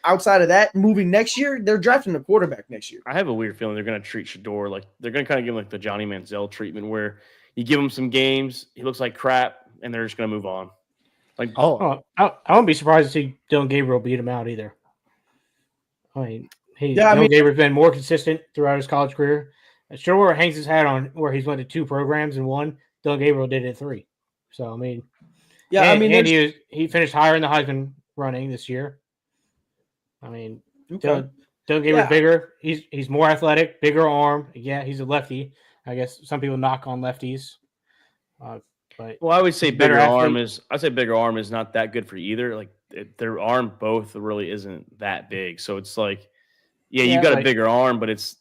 outside of that, moving next year, they're drafting a quarterback next year. I have a weird feeling they're going to treat Shedeur like they're going to kind of give him like the Johnny Manziel treatment, where you give him some games, he looks like crap, and they're just going to move on. Like, I wouldn't be surprised to see Dylan Gabriel beat him out either. I mean, Dylan Gabriel's been more consistent throughout his college career. Shedeur hangs his hat on where he's went to 2 programs and 1. Dylan Gabriel did it 3. So I mean, he finished higher in the Heisman running this year. I mean, Dylan Gabriel's bigger. He's more athletic, bigger arm. Yeah, he's a lefty. I guess some people knock on lefties. But I would say bigger arm is not that good for either. Like their arm both really isn't that big. So it's like Yeah, Yeah, you got a like- bigger arm, but it's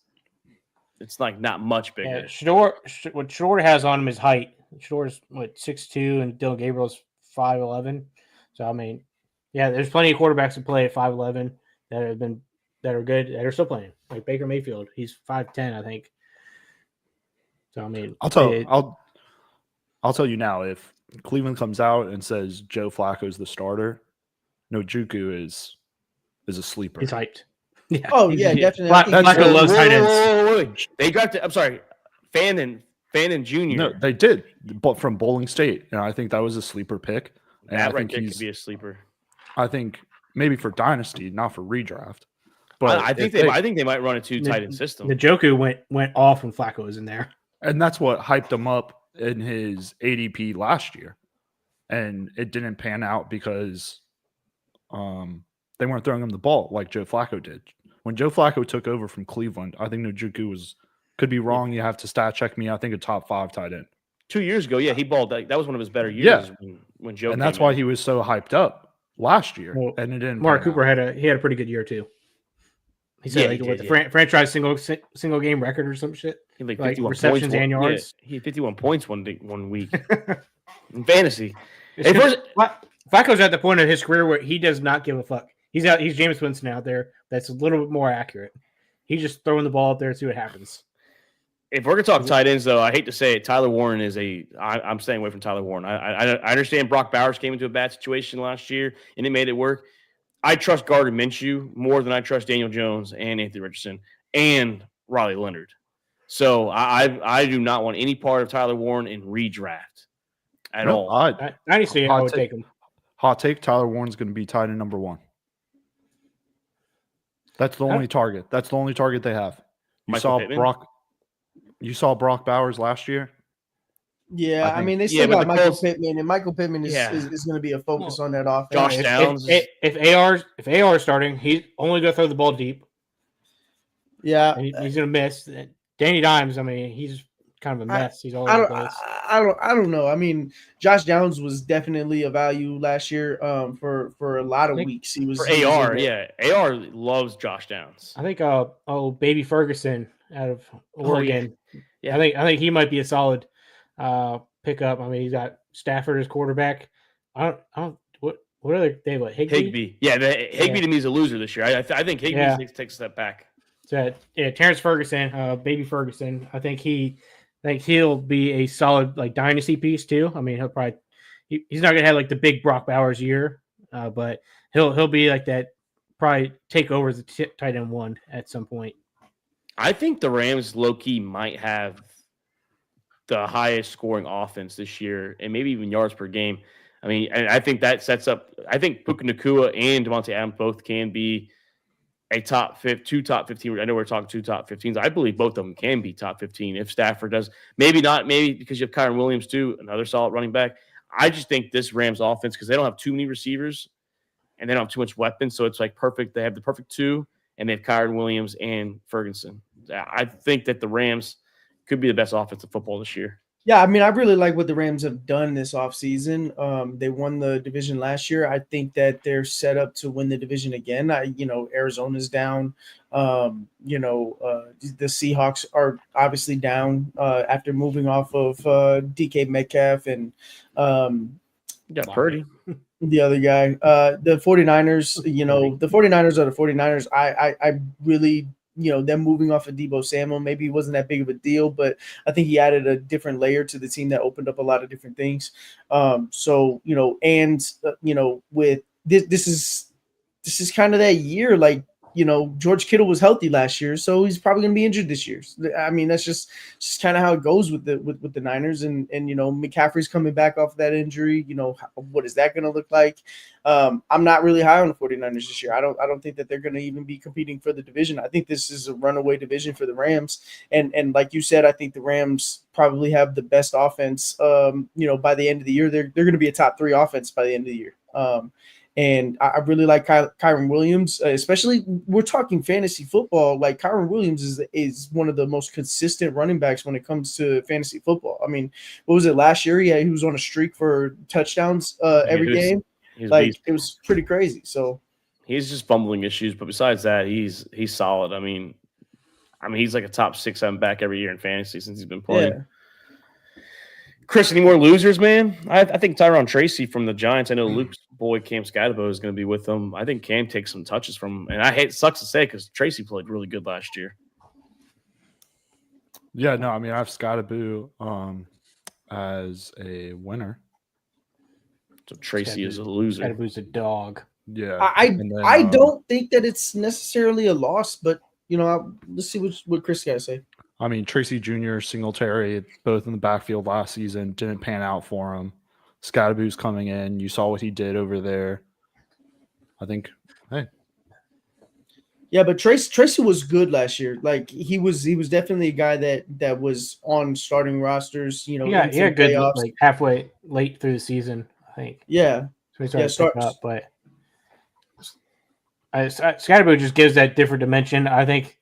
like not much bigger. Yeah, Shador, what Shador has on him is height. Shador's what 6'2", and Dylan Gabriel's 5'11". So I mean, yeah, there's plenty of quarterbacks that play at 5'11" that are good that are still playing. Like Baker Mayfield, he's 5'10", I think. So I mean, I'll tell you now, if Cleveland comes out and says Joe Flacco's the starter, Njoku is a sleeper. he's hyped. Yeah. Oh he's- yeah, he- definitely. Fla- I think Flacco he's- loves tight ends. Wait. They drafted. I'm sorry, Fannin Jr. No, they did, but from Bowling State, and I think that was a sleeper pick. And I that right think there could he's, be a sleeper. I think maybe for dynasty, not for redraft. But I think if I think they might run a 2 tight end system. Njoku went off when Flacco was in there. and that's what hyped him up in his ADP last year, and it didn't pan out because they weren't throwing him the ball like Joe Flacco did. When Joe Flacco took over from Cleveland, I think Njoku could be wrong. You have to stat check me. I think a top 5 tight end. 2 years ago, yeah, he balled. That was one of his better years. Yeah. when Joe. And that's came why in. he was so hyped up last year. Well, and it didn't. Mark pan Cooper out. had a pretty good year too. He said Yeah, like he what did, the franchise single game record or some shit. He had like like 51 receptions points, and yards. Yeah, he had 51 points one week in fantasy. It's Hey, 'cause first- Flacco's at the point of his career where he does not give a fuck. He's Jameis Winston out there. That's a little bit more accurate. He's just throwing the ball up there and see what happens. If we're gonna talk tight ends, though, I hate to say it, Tyler Warren is I'm staying away from Tyler Warren. I understand Brock Bowers came into a bad situation last year and it made it work. I trust Gardner Minshew more than I trust Daniel Jones and Anthony Richardson and Riley Leonard. So I do not want any part of Tyler Warren in redraft at all. Dynasty, I Hot would take. take him. Hot take: Tyler Warren's going to be tight end number 1. That's the only target. That's the only target they have. Michael Pittman? You saw Brock Bowers last year. Yeah, I think- mean they Yeah, still but got the Michael Colts- Pittman, and Michael Pittman is Yeah. is going to be a focus on that offense. Josh Downs. If AR is starting, he's only going to throw the ball deep. Yeah, And he's going to miss. Danny Dimes, I mean, he's kind of a mess. He's all I over the don't, place. I don't know. I mean, Josh Downs was definitely a value last year. For a lot of I think weeks, he was For he was AR, in there. yeah. AR loves Josh Downs. I think baby Ferguson out of Oregon. Yeah. I think he might be a solid pickup. I mean, he's got Stafford as quarterback. I don't what are they have what Higbee. Yeah, Higbee Yeah. to me is a loser this year. I think Higbee Yeah. takes a step back. So, yeah, Terrence Ferguson, baby Ferguson. I think he'll be a solid like dynasty piece too. I mean, he's not gonna have like the big Brock Bowers year, but he'll be like that. Probably take over as the tight end 1 at some point. I think the Rams low key might have the highest scoring offense this year, and maybe even yards per game. I mean, and I think that sets up. I think Puka Nacua and Devontae Adams both can be a two top 15. I know we're talking 2 top 15s. I believe both of them can be top 15 if Stafford does. Maybe not. Maybe because you have Kyron Williams too, another solid running back. I just think this Rams offense, because they don't have too many receivers and they don't have too much weapons, so it's like perfect. They have the perfect 2, and they have Kyron Williams and Ferguson. I think that the Rams could be the best offensive football this year. Yeah, I mean, I really like what the Rams have done this offseason. They won the division last year. I think that they're set up to win the division again. Arizona's down. The Seahawks are obviously down after moving off of DK Metcalf and Got Purdy. the other guy. The 49ers, the 49ers are the 49ers. I really – them moving off of Deebo Samuel, maybe it wasn't that big of a deal, but I think he added a different layer to the team that opened up a lot of different things. With this is kind of that year, like, George Kittle was healthy last year, so he's probably going to be injured this year. I mean, that's just kind of how it goes with the Niners, and McCaffrey's coming back off of that injury. What is that going to look like? I'm not really high on the 49ers this year. I don't think that they're going to even be competing for the division. I think this is a runaway division for the Rams, and like you said, I think the Rams probably have the best offense. By the end of the year, they're going to be a top 3 offense by the end of the year. And I really like Kyron Williams, especially we're talking fantasy football. Like Kyron Williams is one of the most consistent running backs when it comes to fantasy football. I mean, what was it last year? Yeah, he was on a streak for touchdowns every game. Like it was pretty crazy. So He's just fumbling issues, but besides that, he's solid. I mean, he's like a top 6-7 back every year in fantasy since he's been playing. Yeah. Chris, any more losers, man? I think Tyron Tracy from the Giants. I know Luke's boy Cam Scatabo is going to be with them. I think Cam takes some touches from him. And sucks to say because Tracy played really good last year. Yeah, no, I mean I have Scottaboo as a winner. So Tracy is a loser. Scattaboo's a dog. Yeah, I don't think that it's necessarily a loss, but let's see what Chris got to say. I mean, Tracy Jr., Singletary, both in the backfield last season, didn't pan out for him. Scattaboo's coming in. You saw what he did over there. I think, hey. Yeah, but Tracy was good last year. Like he was definitely a guy that was on starting rosters. Yeah, good. Playoffs. Like halfway late through the season, I think. Yeah, so he started to pick up, but Scattaboo just gives that different dimension. I think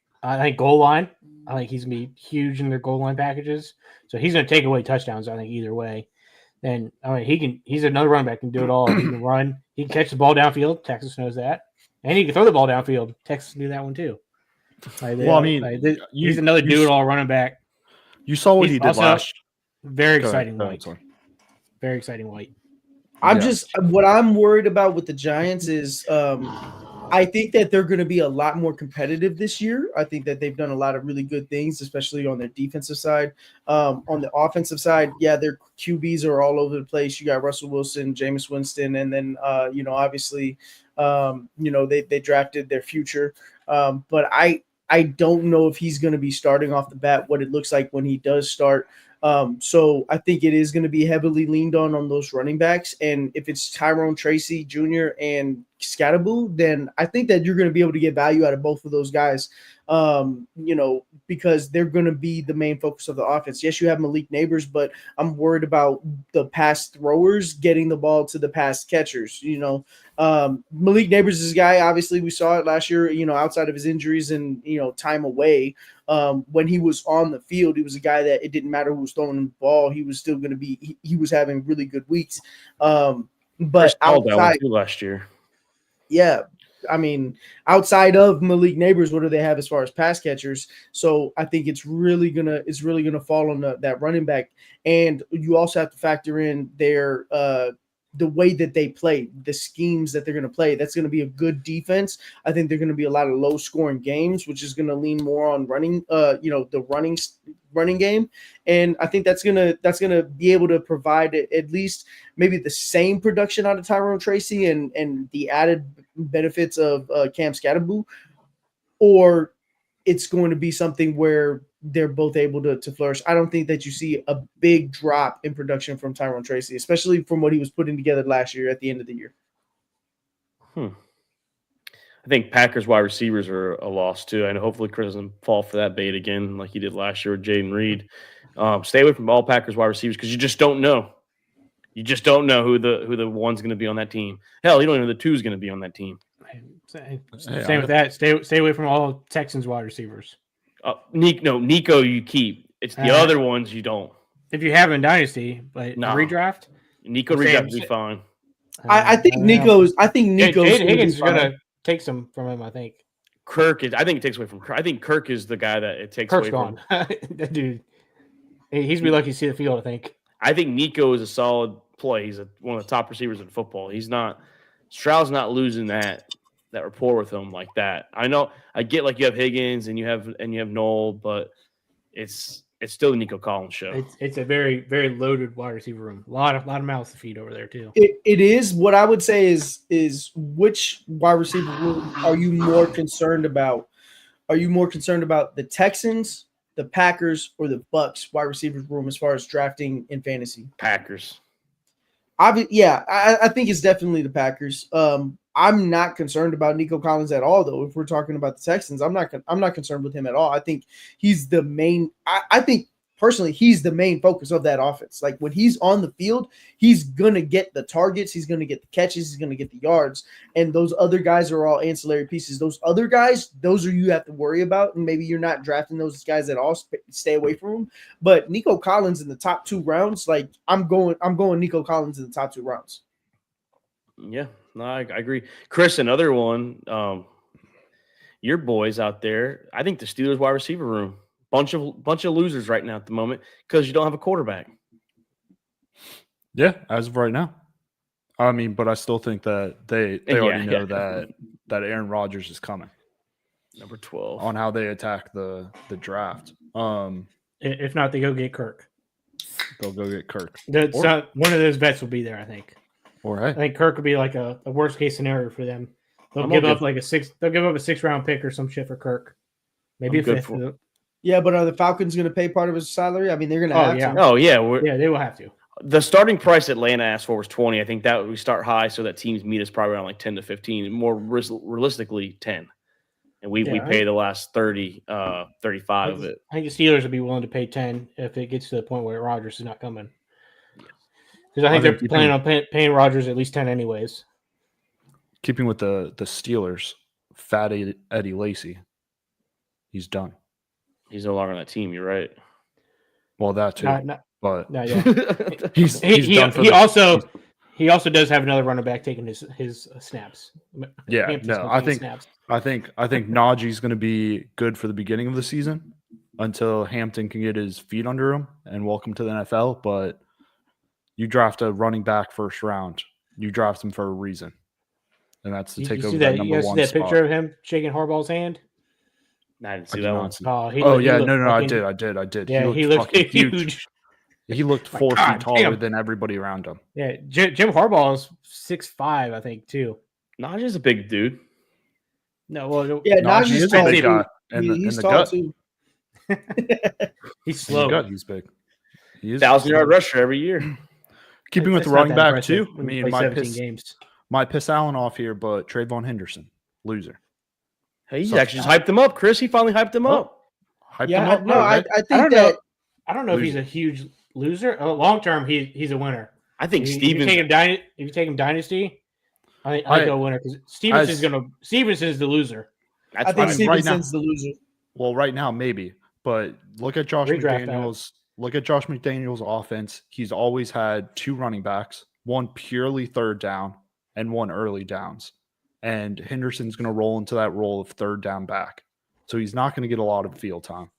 goal line. I think he's gonna be huge in their goal line packages. So he's gonna take away touchdowns. I think either way. And I mean, he's another running back, can do it all. He can run. He can catch the ball downfield. Texas knows that, and he can throw the ball downfield. Texas knew that one too. He's another do-it-all running back. You saw what he did last. Very exciting white. Very exciting white. What I'm worried about with the Giants is I think that they're going to be a lot more competitive this year. I think that they've done a lot of really good things, especially on their defensive side. On the offensive side, yeah, their QBs are all over the place. You got Russell Wilson, Jameis Winston, and then obviously, they drafted their future. But I don't know if he's going to be starting off the bat, what it looks like when he does start. So I think it is going to be heavily leaned on those running backs. And if it's Tyrone Tracy Jr. and Scattaboo, then I think that you're going to be able to get value out of both of those guys, because they're going to be the main focus of the offense. Yes, you have Malik Neighbors, but I'm worried about the pass throwers getting the ball to the pass catchers. Malik Neighbors is a guy, obviously we saw it last year, outside of his injuries and, time away. When he was on the field, he was a guy that it didn't matter who was throwing the ball. He was still going to be, he was having really good weeks. But outside last year. Yeah. I mean, outside of Malik Neighbors, what do they have as far as pass catchers? So I think it's really gonna fall on that running back. And you also have to factor in their the way that they play, the schemes that they're going to play. That's going to be a good defense. I think they're going to be a lot of low scoring games, which is going to lean more on running, the running game. And I think that's going to be able to provide at least maybe the same production out of Tyrone Tracy and the added benefits of Cam Scattaboo, or it's going to be something where they're both able to flourish. I don't think that you see a big drop in production from Tyrone Tracy, especially from what he was putting together last year at the end of the year. I think Packers wide receivers are a loss too. And hopefully Chris doesn't fall for that bait again like he did last year with Jaden Reed. Stay away from all Packers wide receivers because you just don't know. You just don't know who the one's going to be on that team. Hell, you don't know who the two's going to be on that team. Same with that. Stay away from all Texans wide receivers. Nico you keep. It's the other ones you don't. If you have in Dynasty, but redraft, Nico redraft will be fine. I think Nico's. Higgins is gonna take some from him. I think Kirk is. I think it takes away from Kirk. I think Kirk is the guy that it takes Kirk's away gone. From. That dude, he's be lucky to see the field. I think. I think Nico is a solid play. He's one of the top receivers in football. He's not. Stroud's not losing that rapport with him like that. I know. I get like you have Higgins and you have Noel, but it's still the Nico Collins show. It's a very, very loaded wide receiver room. A lot of mouths to feed over there too. It is. What I would say is which wide receiver room are you more concerned about? Are you more concerned about the Texans, the Packers, or the Bucks wide receiver room as far as drafting in fantasy? Packers. I think it's definitely the Packers. I'm not concerned about Nico Collins at all, though. If we're talking about the Texans, I'm not concerned with him at all. I think he's the main. I think personally, he's the main focus of that offense. Like when he's on the field, he's gonna get the targets, he's gonna get the catches, he's gonna get the yards, and those other guys are all ancillary pieces. Those other guys, those are you have to worry about, and maybe you're not drafting those guys at all. Stay away from them. But Nico Collins in the top 2 rounds, like I'm going Nico Collins in the top 2 rounds. Yeah. No, I agree. Chris, another one. Your boys out there. I think the Steelers wide receiver room bunch of losers right now at the moment because you don't have a quarterback. Yeah, as of right now. I mean, but I still think that they already know that Aaron Rodgers is coming. Number 12 on how they attack the draft. If not, they go get Kirk. They'll go get Kirk. One of those vets will be there, I think. Or hey, I think Kirk would be like a worst case scenario for them. They'll give up a 6th-round pick or some shit for Kirk. Maybe a 5th. Yeah, but are the Falcons going to pay part of his salary? I mean, they're going to have to. Oh, yeah. Yeah, they will have to. The starting price Atlanta asked for was 20. I think that we start high so that teams meet us probably around like 10 to 15. More realistically, 10. And we pay the last 30, 35 of it. I think the Steelers would be willing to pay 10 if it gets to the point where Rodgers is not coming. Because I think they're planning on paying Rodgers at least 10 anyways. Keeping with the Steelers, Fat Eddie Lacy, he's done. He's no longer on that team. You're right. Well, that too. But yeah. he's done for he also does have another running back taking his snaps. Yeah, I think Najee's going to be good for the beginning of the season until Hampton can get his feet under him and welcome to the NFL. But you draft a running back first round, you draft him for a reason, and that's to take over that number one spot. You see that picture of him shaking Harbaugh's hand? I didn't see that one. I did. Yeah, he looked huge. He looked 4 feet taller than everybody around him. Yeah, Jim Harbaugh is 6'5", I think, too. Najee's a big dude. No, well, yeah, Najee's a big guy. He's tall gut. Too. He's slow. He's big. He is 1,000-yard rusher every year. Keeping with the running back too. I mean, might piss Allen off here, but Trayvon Henderson, loser. Hey, he actually just hyped him up, Chris. He finally hyped him up. I think I don't know if he's a huge loser. Long term, he's a winner. I think Stevens. If you take him dynasty, I go winner because Stevenson's the loser. I think Stevenson's the loser. Well, right now maybe, but look at Josh McDaniels. Look at Josh McDaniels' offense. He's always had 2 running backs, one purely third down and one early downs. And Henderson's going to roll into that role of third down back. So he's not going to get a lot of field time.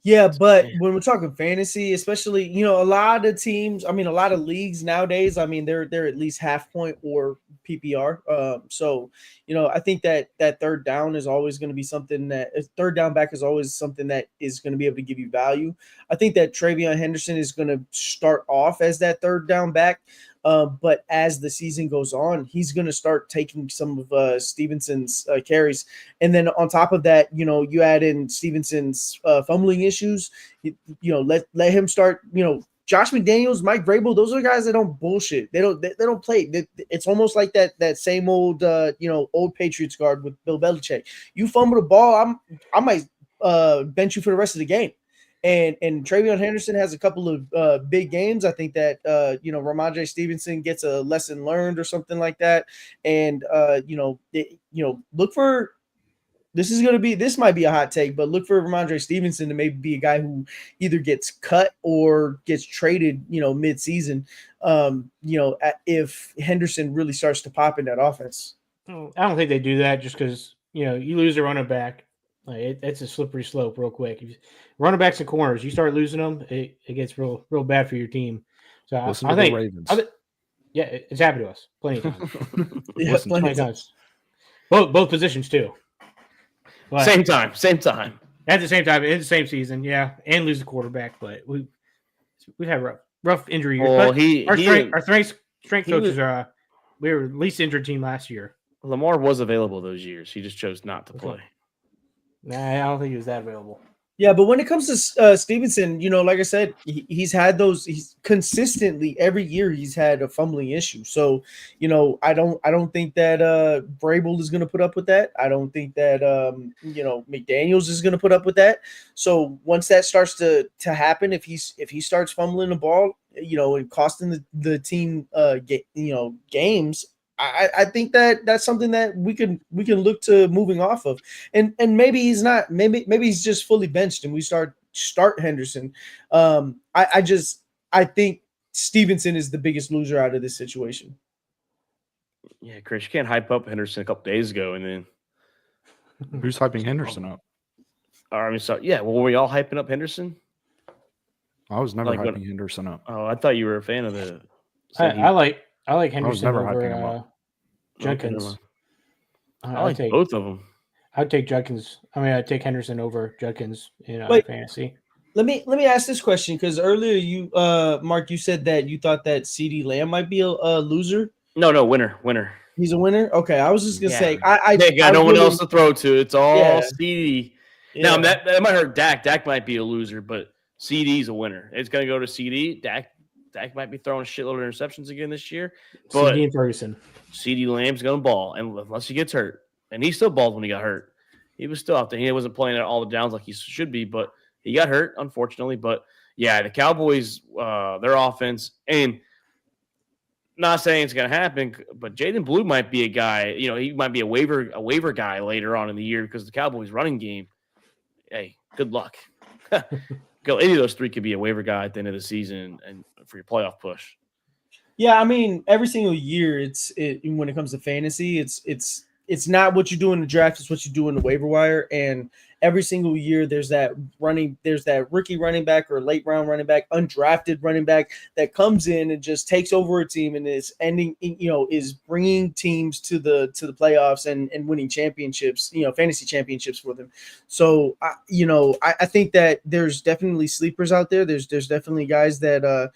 Yeah, but when we're talking fantasy, especially, a lot of teams, a lot of leagues nowadays, they're at least half point or PPR. So, I think that third down is always going to be something that third down back is always something that is going to be able to give you value. I think that TreVeyon Henderson is going to start off as that third down back. But as the season goes on, he's going to start taking some of Stevenson's carries. And then on top of that, you add in Stevenson's fumbling issues, let him start, Josh McDaniels, Mike Vrabel, those are guys that don't bullshit. They don't play. It's almost like that same old, old Patriots guard with Bill Belichick. You fumble the ball, I might bench you for the rest of the game. And TreVeyon Henderson has a couple of big games. I think that Ramondre Stevenson gets a lesson learned or something like that. And look for this might be a hot take, but look for Ramondre Stevenson to maybe be a guy who either gets cut or gets traded, mid-season. If Henderson really starts to pop in that offense. I don't think they do that just because you lose a running back. It's a slippery slope real quick. If running backs and corners, you start losing them, it gets real bad for your team. So I think the Ravens. It's happened to us plenty of times. Plenty of times. Both positions too. But same time. At the same time, in the same season, and lose the quarterback. But we've had rough injury years. Well, our strength coaches are we were the least injured team last year. Lamar was available those years. He just chose not to play. Nah, I don't think he was that available. Yeah, but when it comes to Stevenson, like I said, he's had those. He's consistently every year he's had a fumbling issue. So, I don't think that Vrabel is going to put up with that. I don't think that McDaniels is going to put up with that. So once that starts to happen, if he starts fumbling the ball, and costing the team games. I think that's something that we can look to moving off of, and maybe he's not. Maybe he's just fully benched, and we start Henderson. I think Stevenson is the biggest loser out of this situation. Yeah, Chris, you can't hype up Henderson a couple days ago and then. Who's hyping Henderson up? I mean, so yeah, well, were we all hyping up Henderson? I was never Like hyping when- Henderson up. Oh, I thought you were a fan of the. I like Henderson never over hyping him up. Okay, Judkins. I like both of them. I'd take Judkins. I mean, I'd take Henderson over Judkins in Wait. fantasy. Let me ask this question because earlier you Mark, you said that you thought that CD Lamb might be a loser. No, winner. He's a winner. Okay, I was just gonna Yeah. say I They got no one else to throw to. It's all Yeah. CD. Yeah. Now that might hurt Dak. Dak might be a loser, but CD's a winner. It's gonna go to CD. Dak might be throwing a shitload of interceptions again this year. But CD and Ferguson. CD Lamb's gonna ball, and unless he gets hurt, and he still balled when he got hurt. He was still out there. He wasn't playing at all the downs like he should be, but he got hurt, unfortunately. But yeah, the Cowboys, their offense, and not saying it's gonna happen, but Jaden Blue might be a guy. You know, he might be a waiver guy later on in the year because the Cowboys' running game. Hey, good luck. Go. Any of those three could be a waiver guy at the end of the season and for your playoff push. Yeah, I mean, every single year, when it comes to fantasy, it's not what you do in the draft; it's what you do in the waiver wire. And every single year, there's that rookie running back or late round running back, undrafted running back that comes in and just takes over a team and is is bringing teams to the playoffs and winning championships, fantasy championships for them. So I think that there's definitely sleepers out there. There's definitely guys that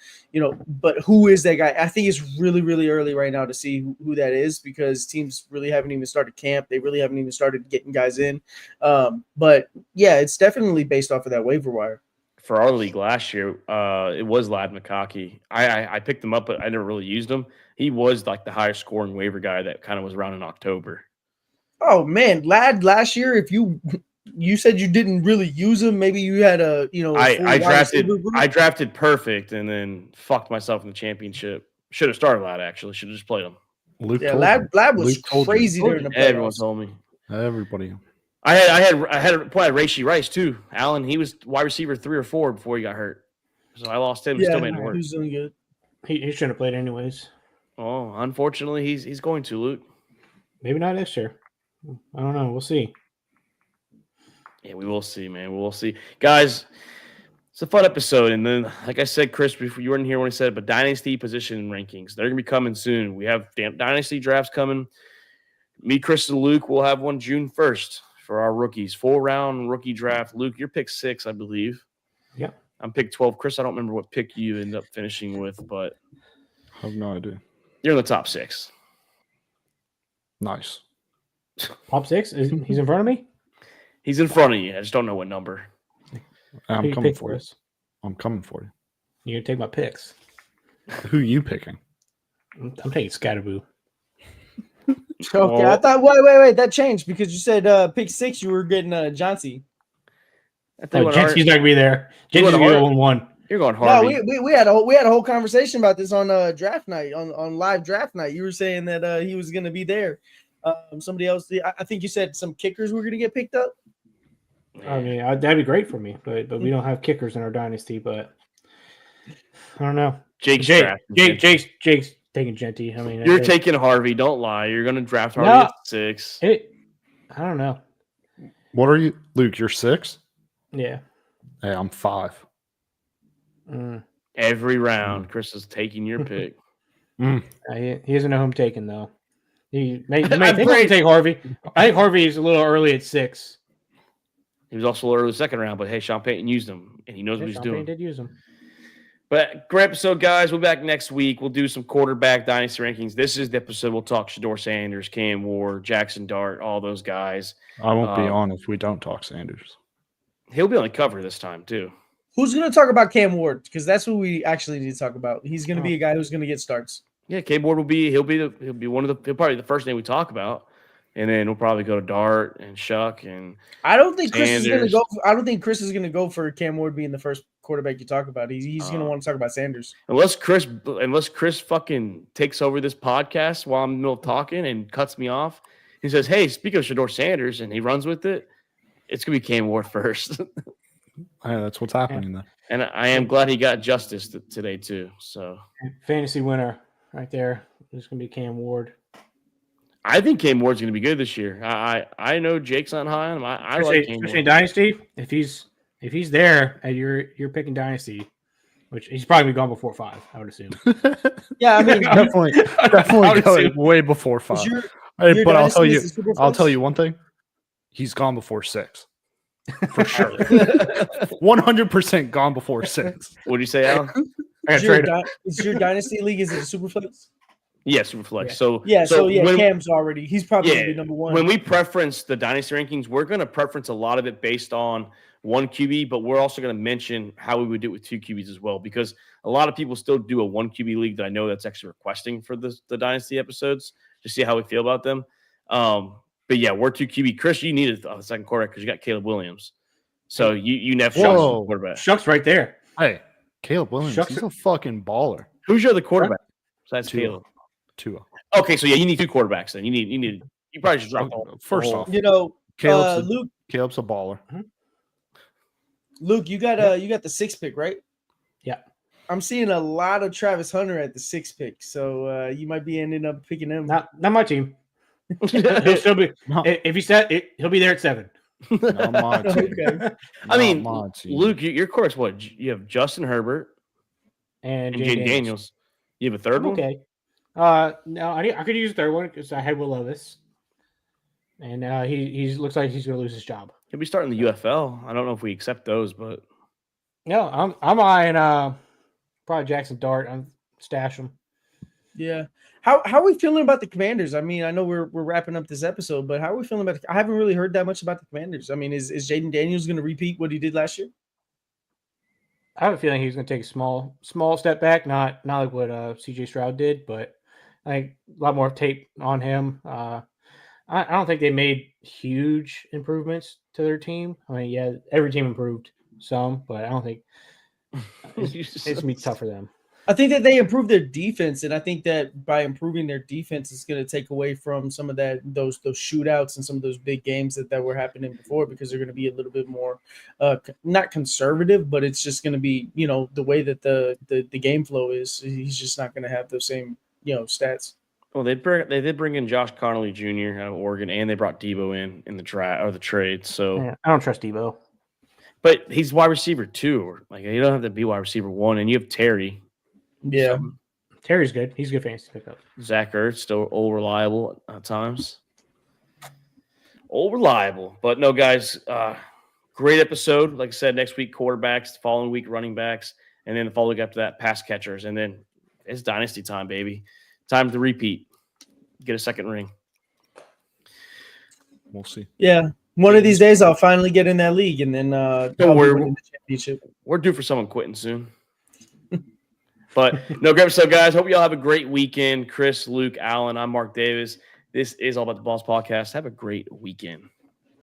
but who is that guy? I think it's really, really early right now to see who that is because teams really haven't even started camp. They really haven't even started getting guys in. But yeah, it's definitely based off of that waiver wire. For our league last year, it was Lad McConkey. I picked him up, but I never really used him. He was like the highest scoring waiver guy that kind of was around in October. Oh man, Lad last year, if you said you didn't really use him, maybe you had I drafted perfect and then fucked myself in the championship. Should have started Lad actually. Should have just played him. Luke Yeah, told Lad you. was Luke told you. crazy during the Everyone playoffs. told me. Everybody. I had played Rashee Rice too. Allen, he was wide receiver 3 or 4 before he got hurt. So I lost him. Yeah, Still made it work. he's doing good. He shouldn't have played anyways. Oh, unfortunately, he's going to, Luke. Maybe not next year. I don't know. We'll see. Yeah, we will see, man. We will see. Guys, it's a fun episode. And then, like I said, Chris, before you weren't here when I said it, but Dynasty position rankings, they're going to be coming soon. We have Dynasty drafts coming. Me, Chris, and Luke will have one June 1st for our rookies. 4-round rookie draft. Luke, you're pick 6, I believe. Yeah. I'm pick 12. Chris, I don't remember what pick you ended up finishing with, but I have no idea. you're in the top 6. Nice. Top 6? He's in front of me? He's in front of you. I just don't know what number. Who I'm you coming pick for you. us? I'm coming for you. You're going to take my picks. Who you picking? I'm taking Scatterboo. Okay, I thought wait, that changed because you said pick 6, you were getting Johnsy. I think Oh, Jensen's not going to be there. Jensen's went going to go 1-1. you're going No, Harvey. we had a whole conversation about this on draft night on live draft night. You were saying that he was going to be there. Somebody else, I think you said some kickers were going to get picked up. I mean, that'd be great for me, but we don't have kickers in our dynasty. But I don't know. Jake's Jake's taking Genty. I mean, You're taking Harvey. Don't lie. You're going to draft Harvey No. at 6. I don't know. What are you, Luke? You're 6. Yeah. Hey, I'm 5. Every round, Chris is taking your pick. He doesn't know who I'm taking though. He may think I'm I'm gonna take Harvey. I think Harvey is a little early at 6. He was also early second round, but hey, Sean Payton used him, and he knows what he's Sean doing. Payton did use him. But great episode, guys. We'll be back next week. We'll do some quarterback dynasty rankings. This is the episode we'll talk Shedeur Sanders, Cam Ward, Jackson Dart, all those guys. I won't be on if we don't talk Sanders. He'll be on the cover this time, too. Who's going to talk about Cam Ward? Because that's what we actually need to talk about. He's going to be a guy who's going to get starts. Yeah, Cam Ward he'll be probably the first name we talk about. And then we'll probably go to Dart and Shuck and I don't think Chris is going to Sanders. go. I don't think Chris is going to go for Cam Ward being the first quarterback you talk about. He's going to want to talk about Sanders. Unless Chris fucking takes over this podcast while I'm in the middle of talking and cuts me off. He says, "Hey, speak of Shedeur Sanders," and he runs with it. It's gonna be Cam Ward first. Hey, that's what's happening then. And I am glad he got justice today too. So Fantasy winner right there. It's gonna be Cam Ward. I think Cam Ward's going to be good this year. I know Jake's on high on him. I like Cam especially in Ward. Dynasty. If he's there and you're picking Dynasty, which he's probably gonna be gone before 5, I would assume. Yeah, I mean, Definitely going way before 5. is your Hey, but Dynasty is the super I'll flex? tell you one thing. He's gone before 6. For sure. 100% gone before 6. What do you say, Alan? I Is gotta your, trade him. is your Dynasty League, is it a super flex? Yeah, Superflex. Yeah. So Yeah, when, Cam's already. He's probably Yeah, going to be number 1. when we preference the dynasty rankings, we're going to preference a lot of it based on 1 QB, but we're also going to mention how we would do it with 2 QBs as well, because a lot of people still do a 1 QB league that I know that's actually requesting for the dynasty episodes to see how we feel about them. But yeah, we're 2 QB. Chris, you need a second quarterback because you got Caleb Williams. So you never Whoa. quarterback. Shuck's right there. Hey, Caleb Williams, Shucks. he's a fucking baller. Who's your other quarterback besides Tua. Caleb? Tua. Okay, so yeah, you need 2 quarterbacks then. You probably should drop First the whole- off, You know, Caleb's Luke, a baller. you got the 6th pick, right? Yeah. I'm seeing a lot of Travis Hunter at the 6th pick, so you might be ending up picking him. Not my team. He'll still be No. if he said it, he'll be there at 7. Not my team. Okay. I mean, Not my team. Luke, your course, what? You have Justin Herbert And and Jaden Jaden Daniels. You have a 3rd I'm one? okay. No, I could use a 3rd one because I had Will Levis, and he looks like he's going to lose his job. He'll be starting the UFL. I don't know if we accept those, but No, I'm eyeing probably Jackson Dart. I'm stash him. Yeah. How are we feeling about the Commanders? I mean, I know we're wrapping up this episode, but how are we feeling about I haven't really heard that much about the Commanders. I mean, is Jaden Daniels going to repeat what he did last year? I have a feeling he's going to take a small step back, not like what CJ Stroud did, but I think a lot more tape on him. I don't think they made huge improvements to their team. I mean, yeah, every team improved some, but I don't think it's going to be tough for them. I think that they improved their defense, and I think that by improving their defense, it's going to take away from some of those shootouts and some of those big games that were happening before, because they're going to be a little bit more not conservative, but it's just going to be, you know, the way that the game flow is. He's just not going to have those same, you know, stats. well, they did bring in Josh Connolly Jr. out of Oregon, and they brought Debo in the trade. So, Yeah, I don't trust Debo. but he's wide receiver 2. Like, you don't have to be wide receiver 1, and you have Terry. Yeah. So, Terry's good. He's a good fantasy pickup. Zach Ertz still old reliable at times. Old reliable, but no, guys. Great episode. Like I said, next week quarterbacks, the following week running backs, and then the following week after that pass catchers, and then it's dynasty time, baby. Time to repeat. Get a 2nd ring. We'll see. Yeah. One of these days, I'll finally get in that league, and then I'll be winning the championship. We're due for someone quitting soon. But no, great episode, guys. Hope you all have a great weekend. Chris, Luke, Alan, I'm Mark Davis. This is All About the Balls podcast. Have a great weekend.